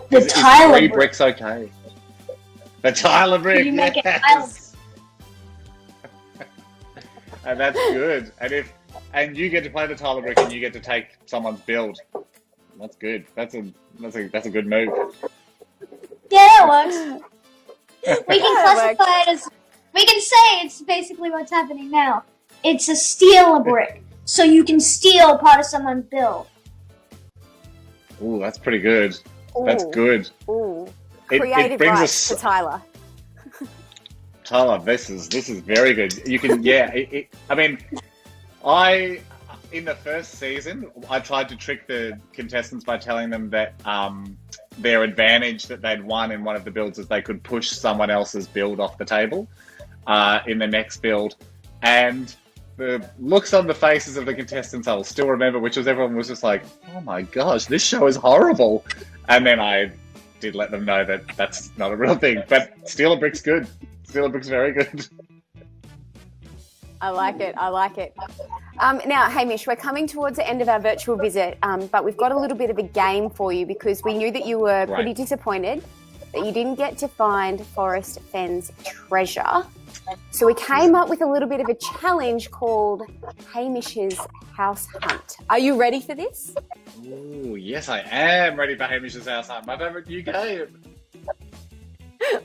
the Is Tyler 3 brick. bricks okay? The Tyler brick, You make it yes. And that's good. And you get to play the Tyler brick, and you get to take someone's build. That's good. That's a good move. Yeah, that works. We can That classify it as. We can say it's basically what's happening now. It's a steal a brick, so you can steal part of someone's build. Ooh, that's pretty good. That's Ooh. good. Ooh. It Creative brings rights us, to Tyler. Tyler. This is very good. You can, yeah. I mean, in the first season, I tried to trick the contestants by telling them that their advantage that they'd won in one of the builds is they could push someone else's build off the table in the next build. And the looks on the faces of the contestants I will still remember, which was everyone was just like, oh my gosh, this show is horrible. And then I did let them know that that's not a real thing. But Steal a Brick's good. Steal a Brick's very good. I like it. Now, Hamish, we're coming towards the end of our virtual visit, but we've got a little bit of a game for you because we knew that you were pretty disappointed that you didn't get to find Forrest Fenn's treasure. So we came up with a little bit of a challenge called Hamish's House Hunt. Are you ready for this? Ooh, yes, I am ready for Hamish's House Hunt. My favourite new game.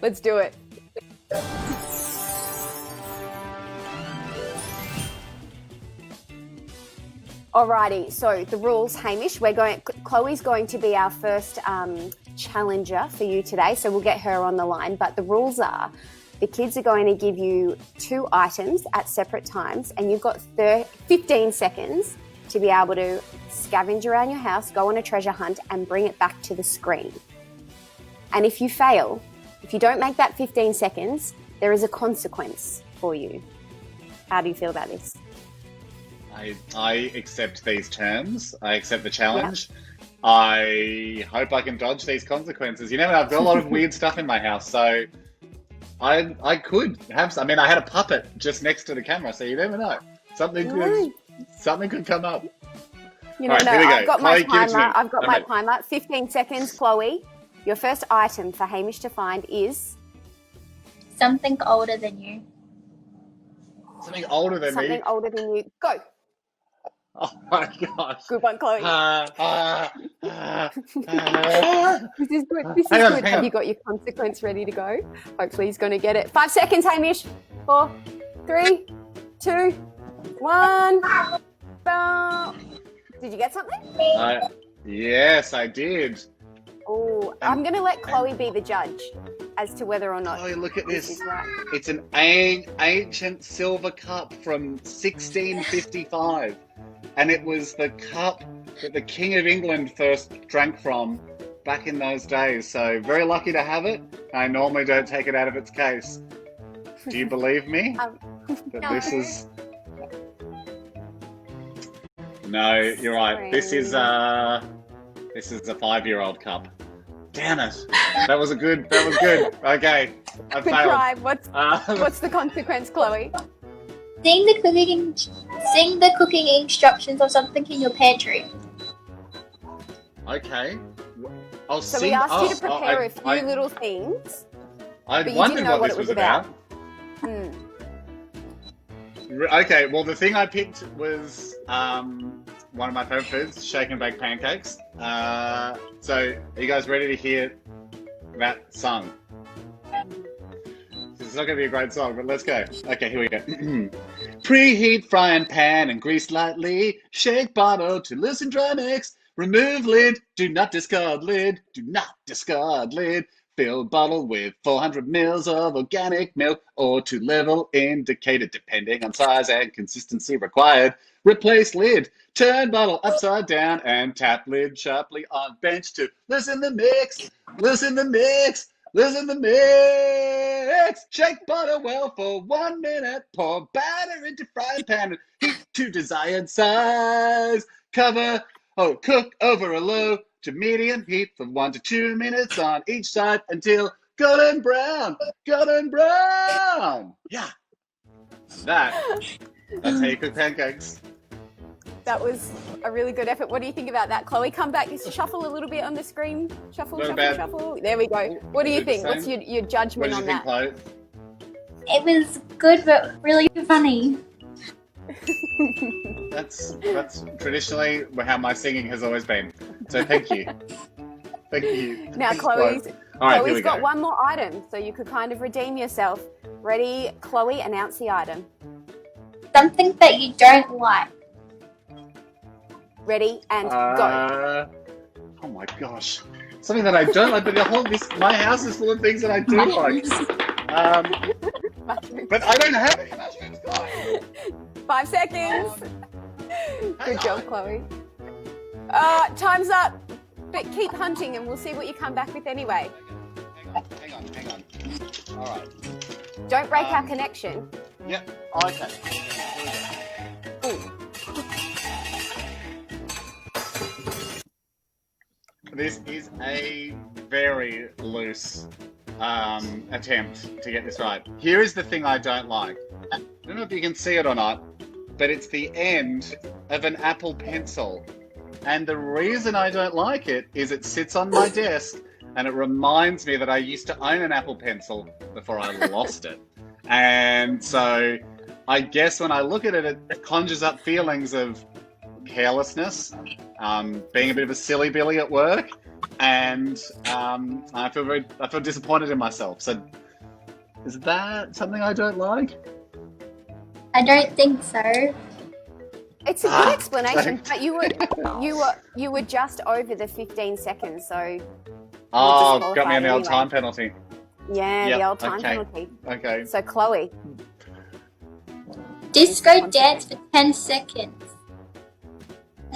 Let's do it. Alrighty, so the rules, Hamish, Chloe's going to be our first challenger for you today, so we'll get her on the line. But the rules are, the kids are going to give you 2 items at separate times, and you've got 15 seconds to be able to scavenge around your house, go on a treasure hunt, and bring it back to the screen. And if you fail, if you don't make that 15 seconds, there is a consequence for you. How do you feel about this? I accept these terms. I accept the challenge. Yeah. I hope I can dodge these consequences. You never know. I've got a lot of weird stuff in my house, so I could have. I mean, I had a puppet just next to the camera, so you never know. Something could come up. You know, I've got my timer. I've got my timer. 15 seconds, Chloe. Your first item for Hamish to find is something older than you. Something older than me. Something older than you. Go. Oh my gosh. Good one, Chloe. This is good. Hang on. Have you got your consequence ready to go? Hopefully he's going to get it. 5 seconds, Hamish. 4, 3, 2, 1. Did you get something? Yes, I did. Oh, I'm going to let Chloe be the judge as to whether or not. Oh, look at this. Is right. It's an ancient silver cup from 1655. And it was the cup that the King of England first drank from back in those days. So very lucky to have it. I normally don't take it out of its case. Do you believe me? That this is... No, you're right. This is a 5-year-old cup. Damn it! That was good. Okay, I Good failed. try. What's the consequence, Chloe? Sing the cooking instructions or something in your pantry. Okay. So we asked you to prepare a few little things. I but you wondered didn't know what this was about. Okay, well, the thing I picked was one of my favourite foods, shake and bake pancakes. So, are you guys ready to hear that song? It's not going to be a great song, but let's go. Okay, here we go. Preheat frying pan and grease lightly. Shake bottle to loosen dry mix. Remove lid. Do not discard lid. Do not discard lid. Fill bottle with 400 mils of organic milk or to level indicated depending on size and consistency required. Replace lid. Turn bottle upside down and tap lid sharply on bench to loosen the mix. Loosen the mix. Listen to mix. Shake butter well for 1 minute. Pour batter into frying pan and heat to desired size. Cook over a low to medium heat for 1 to 2 minutes on each side until golden brown. Golden brown. Yeah. That's how you cook pancakes. That was a really good effort. What do you think about that, Chloe? Come back, shuffle a little bit on the screen. Shuffle, shuffle. There we go. What do you think? What's your judgment on that? Chloe? It was good, but really funny. That's traditionally how my singing has always been. So thank you. Thank you. Now Chloe's Chloe's got one more item, so you could kind of redeem yourself. Ready, Chloe? Announce the item. Something that you don't like. Ready and go. Oh my gosh. Something that I don't like, but my house is full of things that I do like. But I don't have any mushrooms, guys. 5 seconds. Good job, Chloe. Time's up. But keep hunting and we'll see what you come back with anyway. Hang on. All right. Don't break our connection. Yep. Okay. This is a very loose attempt to get this right. Here is the thing I don't like. I don't know if you can see it or not, but it's the end of an Apple Pencil. And the reason I don't like it is it sits on my desk and it reminds me that I used to own an Apple Pencil before I lost it. And so I guess when I look at it, it conjures up feelings of carelessness, being a bit of a silly Billy at work, and I feel disappointed in myself. So is that something I don't like? I don't think so. It's a good explanation, but you were just over the 15 seconds, so. Oh, got me on the old time penalty. Yeah, the old time penalty. Okay. So Chloe. Disco dance for 10 seconds.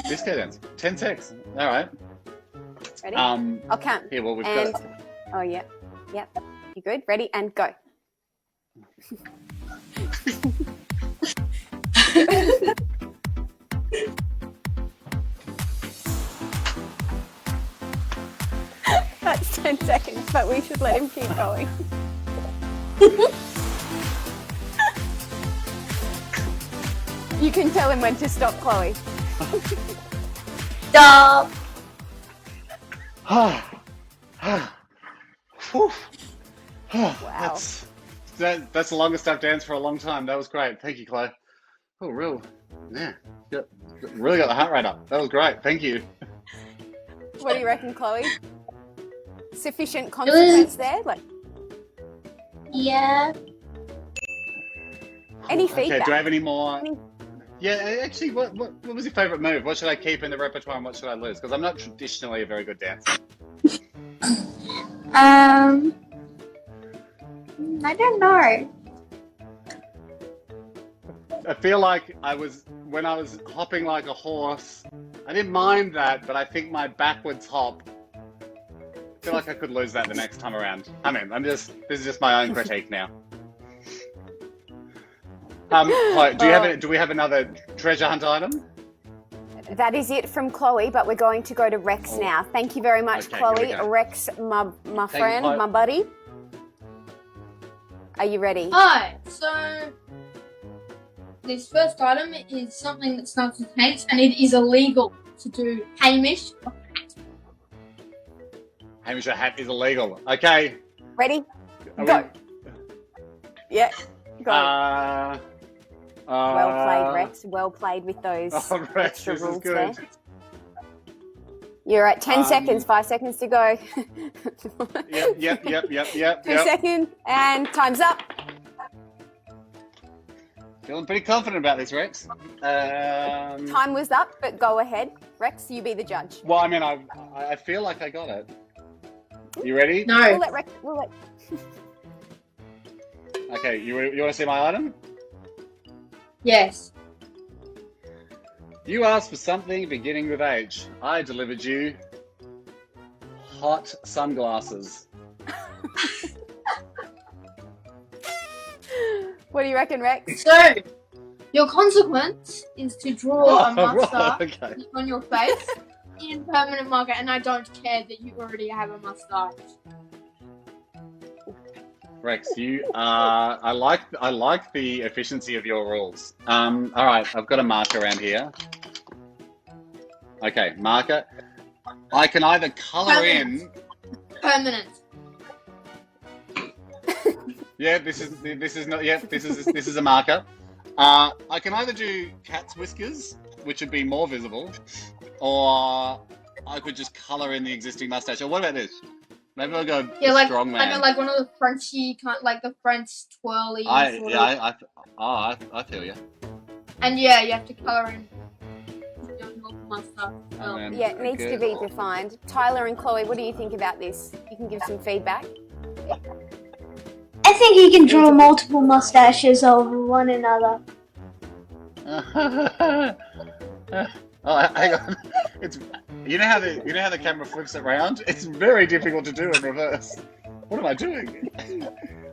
Disco dance. 10 seconds. All right. Ready? I'll count. Here, well, we've and, got. Oh, yeah. Yep. You good? Ready? And go. That's 10 seconds, but we should let him keep going. You can tell him when to stop, Chloe. Stop. Wow. That's the longest I've danced for a long time. That was great. Thank you, Chloe. Oh, really got the heart rate up. That was great. Thank you. What do you reckon, Chloe? Sufficient consequence there? Yeah. Any feedback? Okay, do I have any more? Yeah, actually, what was your favourite move? What should I keep in the repertoire and what should I lose? Because I'm not traditionally a very good dancer. I don't know. I feel like when I was hopping like a horse, I didn't mind that, but I think my backwards hop, I feel like I could lose that the next time around. I mean, this is just my own critique now. Do we have another treasure hunt item? That is it from Chloe, but we're going to go to Rex now. Thank you very much, Okay, Chloe. here we go. Rex, my friend, Chloe. my buddy. Are you ready? Hi, so this first item is something that starts with H, and it is illegal to do Hamish. Hamish, a hat is illegal. Okay. Ready? Are Go. Yeah, go. Well played, Rex. Well played with those Rex, extra this rules is good. there. You're at 10 seconds, 5 seconds to go. Yep. 2 seconds, and time's up. Feeling pretty confident about this, Rex. Time was up, but go ahead. Rex, you be the judge. Well, I mean, I feel like I got it. You ready? No. We'll let Rex. Okay, you want to see my item? Yes. You asked for something beginning with H. I delivered you hot sunglasses. What do you reckon, Rex? So, your consequence is to draw a mustache Okay. on your face in permanent marker, and I don't care that you already have a mustache. Rex, I like the efficiency of your rules. All right, I've got a marker around here. Okay, marker. I can either colour in. Permanent. Yeah, this is not. Yeah, this is a marker. I can either do cat's whiskers, which would be more visible, or I could just colour in the existing mustache. Or what about this? Maybe I'll go strong man. I know, like one of the Frenchy kind, like the French twirly. I feel you. And yeah, you have to colour in your mustache. Yeah, it needs to be defined. Tyler and Chloe, what do you think about this? You can give some feedback. I think you can draw multiple mustaches over one another. Oh, hang on. It's you know how the camera flips it around? It's very difficult to do in reverse. What am I doing?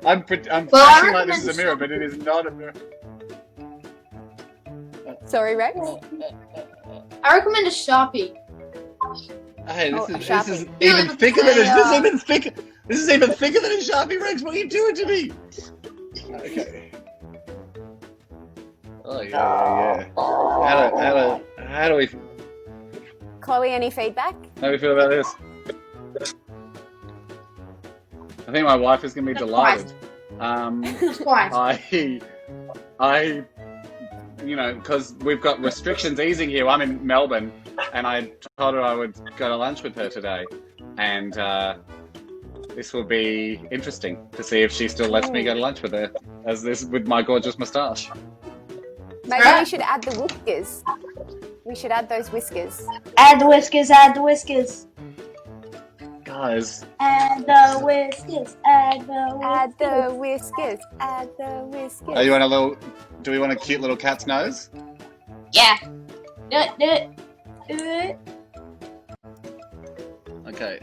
I'm flashing like this is a mirror, but it is not a mirror. Sorry, Rex? I recommend a Sharpie. Hey, this is even thicker than this is even thicker than a Sharpie, Rex. What are you doing to me? Okay. Oh yeah. How do we? Chloe, any feedback? How do we feel about this? I think my wife is going to be delighted. I, because we've got restrictions easing here. I'm in Melbourne, and I told her I would go to lunch with her today, and this will be interesting to see if she still lets me go to lunch with her with my gorgeous moustache. Maybe we should add the whiskers. We should add those whiskers. Add the whiskers, add the whiskers. Guys. Add the whiskers, add the whiskers. Add the whiskers, add the whiskers. Do we want a cute little cat's nose? Yeah. Do it. Okay.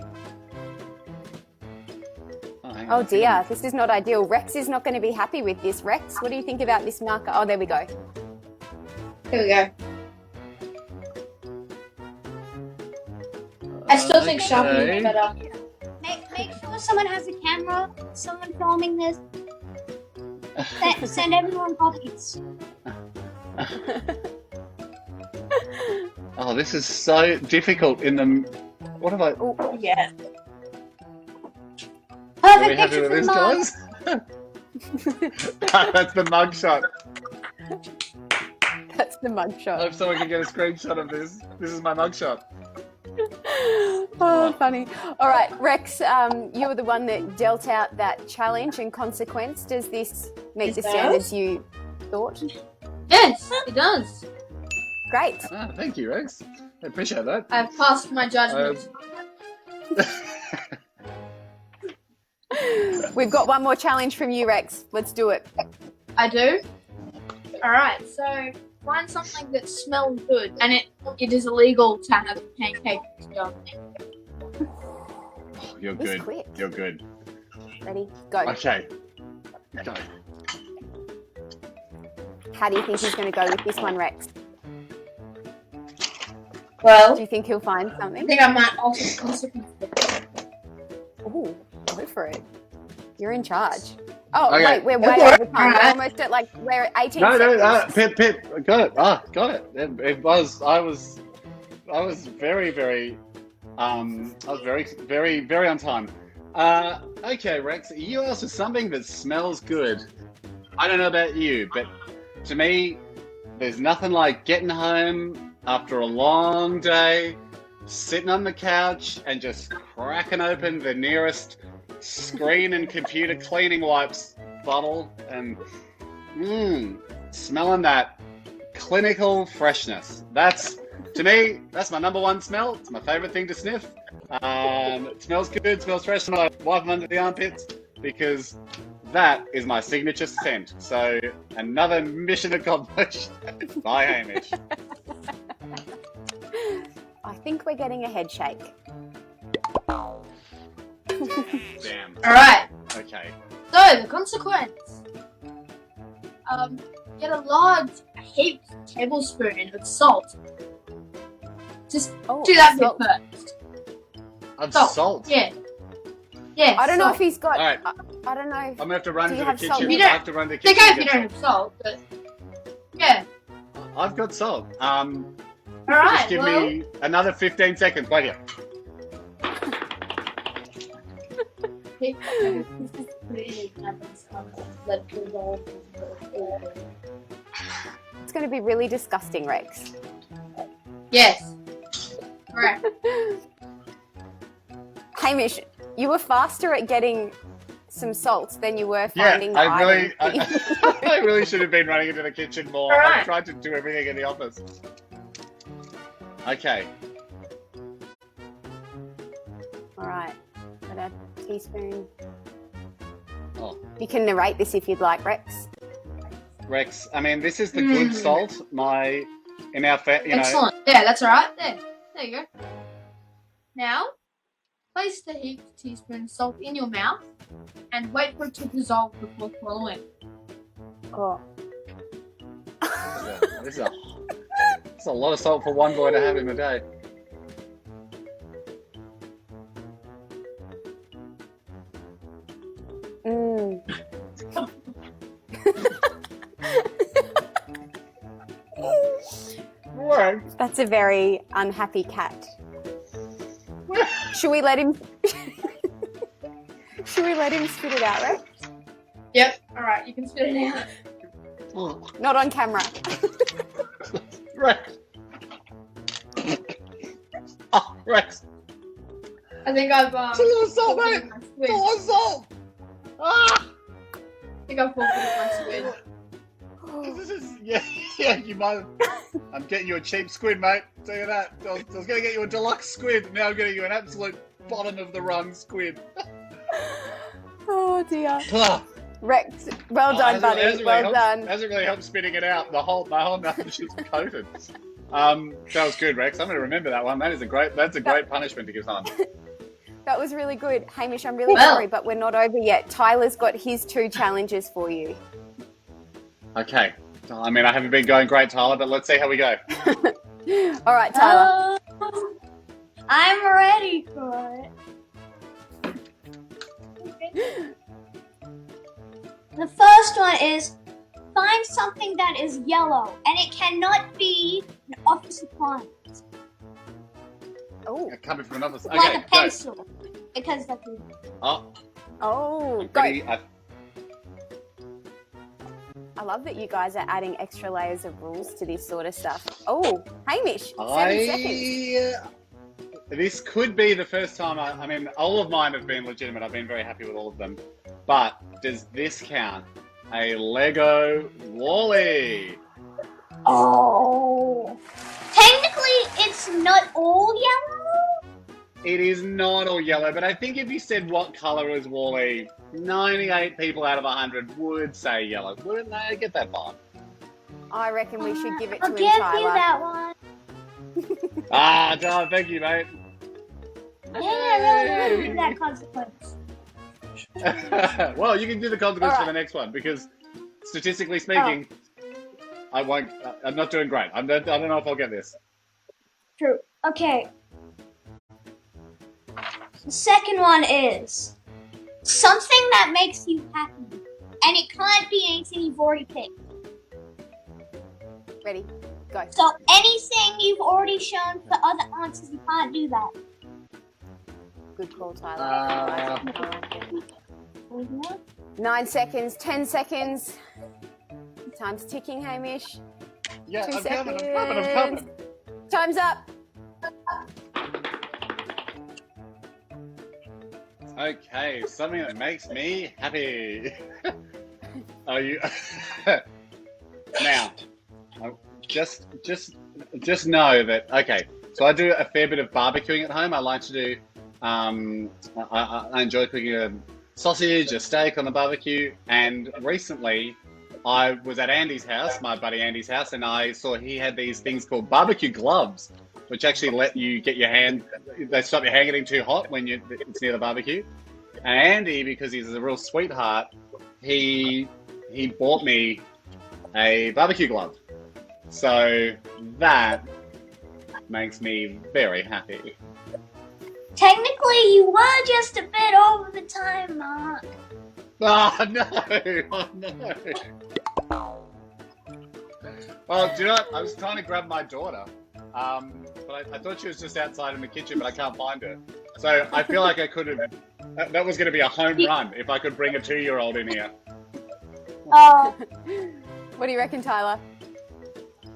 Oh dear, this is not ideal. Rex is not going to be happy with this. Rex, what do you think about this marker? Oh, there we go. Here we go. I still think Sharpie is better. Make sure someone has a camera, someone filming this. Send everyone copies. Oh, this is so difficult in the... What have I... Oh, yeah. Are we happy with this, guys? That's the mug shot. That's the mug I shot. hope someone can get a screenshot of this. This is my mug shot. Oh, funny. All right, Rex, you were the one that dealt out that challenge and consequence. Does this meet the standards you thought? Yes, it does. Great. Ah, thank you, Rex. I appreciate that. I've passed my judgment. We've got one more challenge from you, Rex. Let's do it. I do? Alright, so find something that smells good, and it is illegal to have pancakes done. Oh, you're He's good. quick. You're good. Ready? Go. Okay. Go. How do you think he's going to go with this one, Rex? Well, Do you think he'll find I something? think I might alter the consequences. Ooh, go for it. You're in charge. Oh, Okay. wait, we're way over time. We're almost at we're at 18 seconds. Pip, got it. Got it. It was, I was very, very, very on time. Okay, Rex, you asked for something that smells good. I don't know about you, but to me, there's nothing like getting home after a long day, sitting on the couch and just cracking open the nearest screen and computer cleaning wipes bottle and smelling that clinical freshness. To me, that's my number one smell. It's my favorite thing to sniff. It smells good, smells fresh, and I wipe them under the armpits because that is my signature scent. So another mission accomplished. Bye, Hamish. I think we're getting a head shake. Damn. Alright, Okay. so the consequence. Get a large heaped tablespoon of salt. Just do that bit salt. first. Of Salt. salt. Yeah. Yeah. I don't know salt. if he's got. All right. I don't know. I'm gonna have to run Do to you the have salt? kitchen. You I have to run to the It's kitchen. okay if you don't have salt, but yeah. I've got salt. Alright, right. Just give me another 15 seconds. Wait here. It's going to be really disgusting, Rex. Yes. Correct. Hamish, you were faster at getting some salts than you were Yeah, finding the I really should have been running into the kitchen more. All I right. tried to do everything in the office. Okay. All right. Got a teaspoon. Oh, You can narrate this if you'd like, Rex. Rex, I mean, this is the good salt. Excellent. Yeah, that's all right. There you go. Now, place the heaped teaspoon salt in your mouth and wait for it to dissolve before swallowing. Oh. This is a lot of salt for one boy to have in a day. Mm. What? That's a very unhappy cat. Should we let him? Should we let him spit it out, Rex? Yep. All right, you can spit it out. Not on camera. Rex. Oh, Rex. I think I've It's a lot of salt, mate. It's a lot of salt. Ah! I think I've forfeited my squid. This is, yeah, you might have. I'm getting you a cheap squid, mate. Tell you that. I was going to get you a deluxe squid. Now I'm getting you an absolute bottom of the run squid. Oh dear. Ah. Rex, well done, buddy. Well done. Hasn't really helped spitting it out. My whole mouth is just coated. That was good, Rex. I'm going to remember that one. That's a great punishment to give someone. That was really good. Hamish, I'm really sorry, but we're not over yet. Tyler's got his 2 challenges for you. Okay. I mean, I haven't been going great, Tyler, but let's see how we go. All right, Tyler. I'm ready for it. The first one is find something that is yellow, and it cannot be an office appliance, Oh, Coming from an office. Okay, like a go. pencil, because that's go. Ready? I love that you guys are adding extra layers of rules to this sort of stuff. Oh, Hamish, 7 seconds. This could be the first time. I mean, all of mine have been legitimate. I've been very happy with all of them. But does this count? A Lego Wall-E. Oh. Technically, it's not all yellow. It is not all yellow, but I think if you said what colour is Wall-E, 98 people out of 100 would say yellow. Wouldn't they? Get that vibe. I reckon we should give it to I'll him, give you Tyler. that one. John, thank you, mate. Yeah, really that consequence. Well, you can do the consequence All for right. the next one because, statistically speaking, I won't. I'm not doing great. I don't know if I'll get this. True. Okay. The second one is something that makes you happy, and it can't be anything you've already picked. Ready? Go. So anything you've already shown for other answers, you can't do that. Good call, Tyler. 9 seconds, 10 seconds. Time's ticking, Hamish. Yeah, 2 I'm seconds. coming. Time's up. Okay, something that makes me happy. Are you? Now, just know that. Okay, so I do a fair bit of barbecuing at home. I like to do. I enjoy cooking a sausage, a steak on the barbecue, and recently I was at Andy's house, my buddy Andy's house, and I saw he had these things called barbecue gloves, which actually let you get your hand. They stop your hand getting too hot when it's near the barbecue. And Andy, because he's a real sweetheart, he bought me a barbecue glove. So that makes me very happy. Technically, you were just a bit over the time mark. Oh no! Oh no! Well, do you know what? I was trying to grab my daughter, But I thought she was just outside in the kitchen, but I can't find her. So I feel like I could have. That was going to be a home run if I could bring a 2-year-old in here. What do you reckon, Tyler?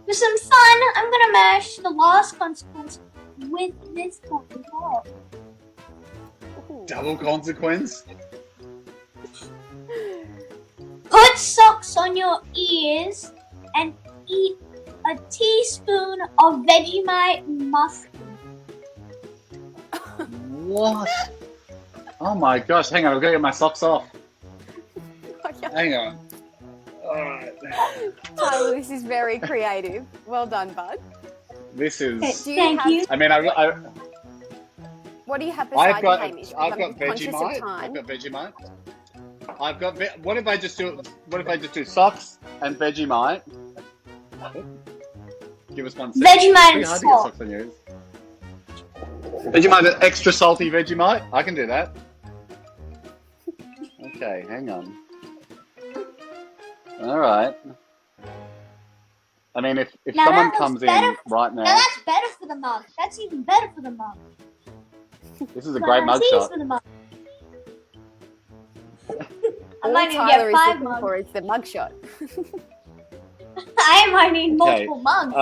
For some fun, I'm gonna mash the last consequence with this one as well. Double consequence? Put socks on your ears and eat a teaspoon of Vegemite mustard. What? Oh my gosh, hang on, I've got to get my socks off. Hang on. Alright. Tyler, this is very creative. Well done, bud. This is... Thank you. I mean, What do you have beside you, Hamish? Because I've got I'm conscious of Vegemite. time. I've got Vegemite. What if I just do socks and Vegemite? Give us one second. Vegemite and It's pretty hard to get salt. socks on yours. Vegemite, extra salty Vegemite. I can do that. Okay, hang on. All right. I mean, if Now someone that comes looks better. in right Now now, that's better for the mug. That's even better for the mug. this is a great That's mugshot. for the mug. I All might need to Tyler get is 5 looking mugs. for is the mugshot. I might need multiple mugs.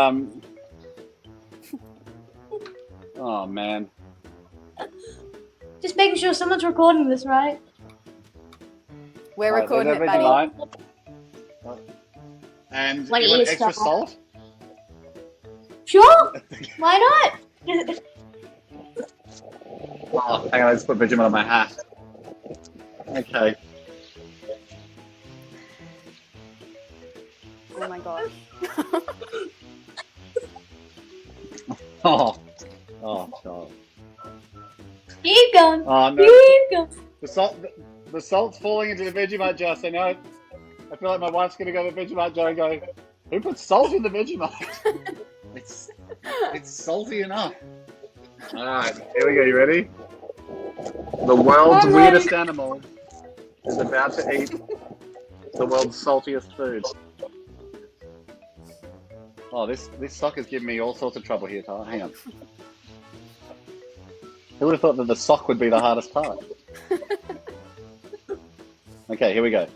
Oh man. Just making sure someone's recording this, right? We're Right, recording it, there's buddy. Vegemite. And Like you want ear extra stuff. salt? Sure. Why not? Oh, hang on, I just put Vegemite on my hat. Okay. Oh my gosh. Oh, God. Keep going. Oh no. Keep going. The salt's falling into the Vegemite jar, so now I feel like my wife's going to go to the Vegemite jar and go, who put salt in the Vegemite? it's salty enough. Alright, here we go, you ready? The world's weirdest animal is about to eat the world's saltiest food. Oh, this sock is giving me all sorts of trouble here, Tyler. Hang on. Who would have thought that the sock would be the hardest part? Okay, here we go.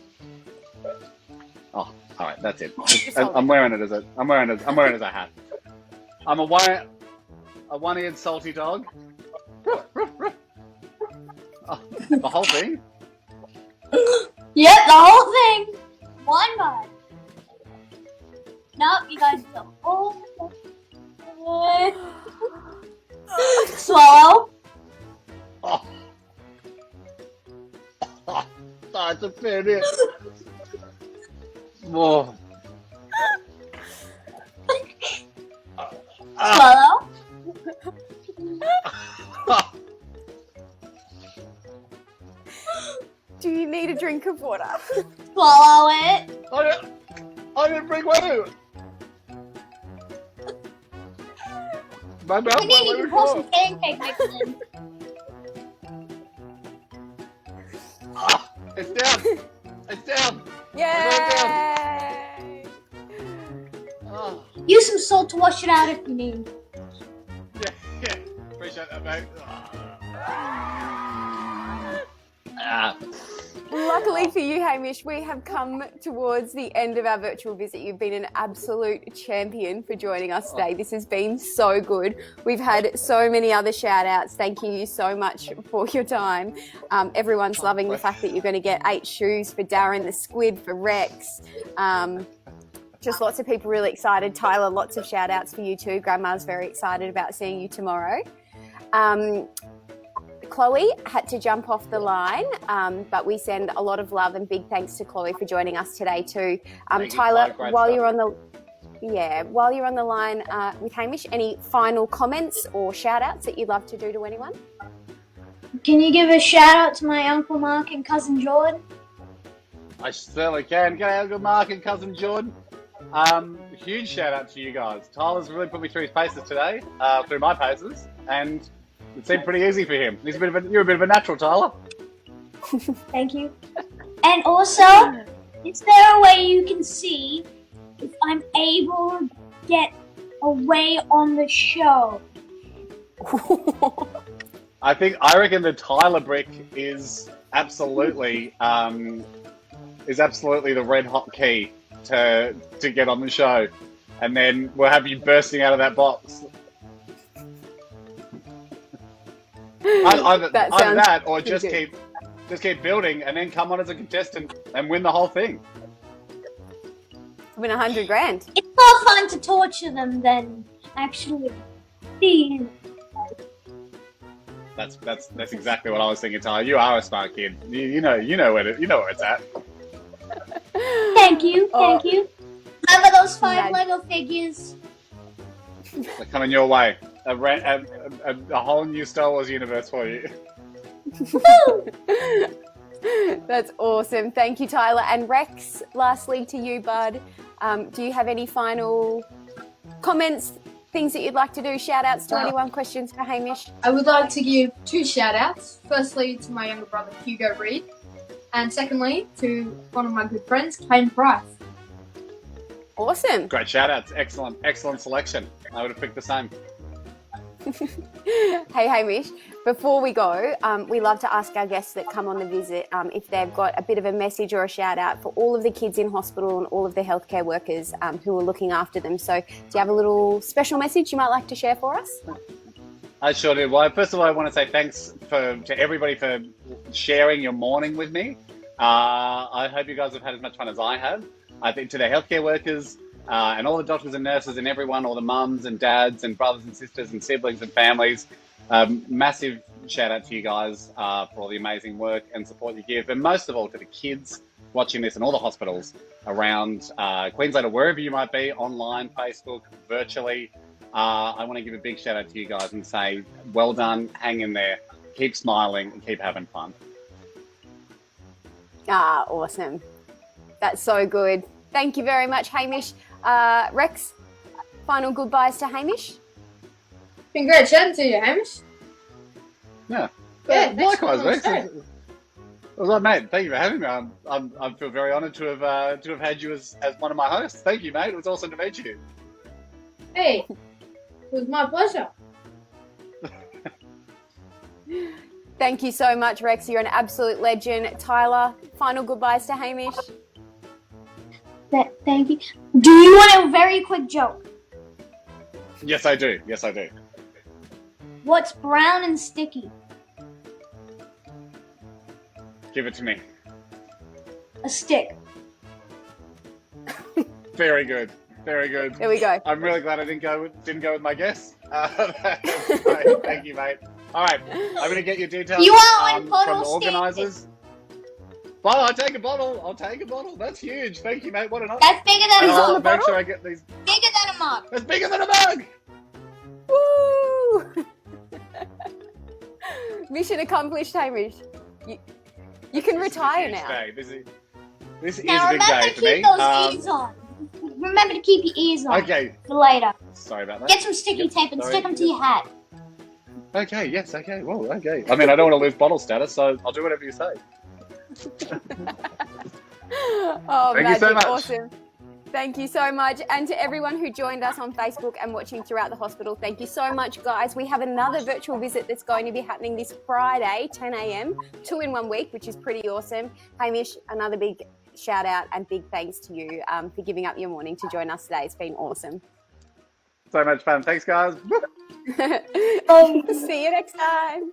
Oh, all right, that's it. I'm wearing it as a hat. I'm a one-eared salty dog. Oh, the whole thing. Yep, the whole thing. One bite. Nope, you guys the whole thing. Swallow. Oh. Oh, it's a fair bit. Whoa. Swallow. Do you need a drink of water? Swallow it. I didn't bring water. My mouth We need to pour some pancake mix in. It's down. It's down. Yay! Oh, Use some salt to wash it out if you need. yeah. Appreciate that, mate. Ah. Luckily for you, Hamish, we have come towards the end of our virtual visit. You've been an absolute champion for joining us today. This has been so good. We've had so many other shout outs. Thank you so much for your time. Everyone's loving the fact that you're going to get 8 shoes for Darren, the Squid for Rex. Just lots of people really excited. Tyler, lots of shout outs for you too. Grandma's very excited about seeing you tomorrow. Chloe had to jump off the line, but we send a lot of love and big thanks to Chloe for joining us today too. Tyler, while you're on the line with Hamish, any final comments or shout outs that you'd love to do to anyone? Can you give a shout out to my Uncle Mark and Cousin Jordan? I certainly can. G'day, Uncle Mark and Cousin Jordan. Huge shout out to you guys. Tyler's really put me through his paces today, through my paces, and it seemed pretty easy for him. You're a bit of a natural, Tyler. Thank you. And also, is there a way you can see if I'm able to get away on the show. I reckon the Tyler brick is absolutely the red hot key to get on the show, and then we'll have you bursting out of that box. Either that, or just keep building, and then come on as a contestant and win the whole thing. Win $100,000. It's more fun to torture them than actually be in it. That's exactly what I was thinking, Tyler. You are a smart kid. You know where it's at. Thank you. Remember those 5 Lego figures? They're coming your way. A whole new Star Wars universe for you. That's awesome. Thank you, Tyler. And Rex, lastly to you, bud. Do you have any final comments, things that you'd like to do? Shout outs to anyone? Questions for Hamish? I would like to give 2 shout outs. Firstly, to my younger brother, Hugo Reed. And secondly, to one of my good friends, Kane Price. Awesome. Great shout outs. Excellent selection. I would have picked the same. Hey, Hamish, before we go, we love to ask our guests that come on the visit if they've got a bit of a message or a shout out for all of the kids in hospital and all of the healthcare workers who are looking after them. So do you have a little special message you might like to share for us? I sure do. Well, first of all, I want to say thanks to everybody for sharing your morning with me. I hope you guys have had as much fun as I have. I think to the healthcare workers and all the doctors and nurses and everyone, all the mums and dads and brothers and sisters and siblings and families, massive shout out to you guys for all the amazing work and support you give. And most of all to the kids watching this in all the hospitals around Queensland or wherever you might be, online, Facebook, virtually. I want to give a big shout out to you guys and say, well done, hang in there, keep smiling and keep having fun. Awesome. That's so good. Thank you very much, Hamish. Rex, final goodbyes to Hamish. Been great chatting to you, Hamish. Yeah. Likewise, Rex. Well, like, mate, thank you for having me. I feel very honoured to have had you as one of my hosts. Thank you, mate. It was awesome to meet you. Hey, it was my pleasure. Thank you so much, Rex. You're an absolute legend. Tyler, final goodbyes to Hamish. Thank you. Do you want a very quick joke? Yes, I do. What's brown and sticky? Give it to me. A stick. Very good. There we go. I'm really glad I didn't go with my guess. Great. Thank you, mate. All right, I'm going to get your details You want one from the bottle organisers. Well, I'll take a bottle. That's huge. Thank you, mate. What an honor. That's bigger than a I'll mug. make sure I get these. Bigger than a mug. That's bigger than a mug. Woo! Mission accomplished, Hamish. You can retire now. Day. This is Now a big day for me. keep those ears on. Remember to keep your ears on. Okay. For later. Sorry about that. Get some sticky tape and stick them to your hat. Okay. Yes. Okay. Well. Okay. I mean, I don't want to lose bottle status, so I'll do whatever you say. Oh, Thank magic. you so much. Awesome. Thank you so much. And to everyone who joined us on Facebook and watching throughout the hospital, thank you so much, guys. We have another virtual visit that's going to be happening this Friday, 10 a.m, 2 in 1 week, which is pretty awesome. Hamish, another big shout out and big thanks to you for giving up your morning to join us today. It's been awesome. So much fun. Thanks, guys. See you next time.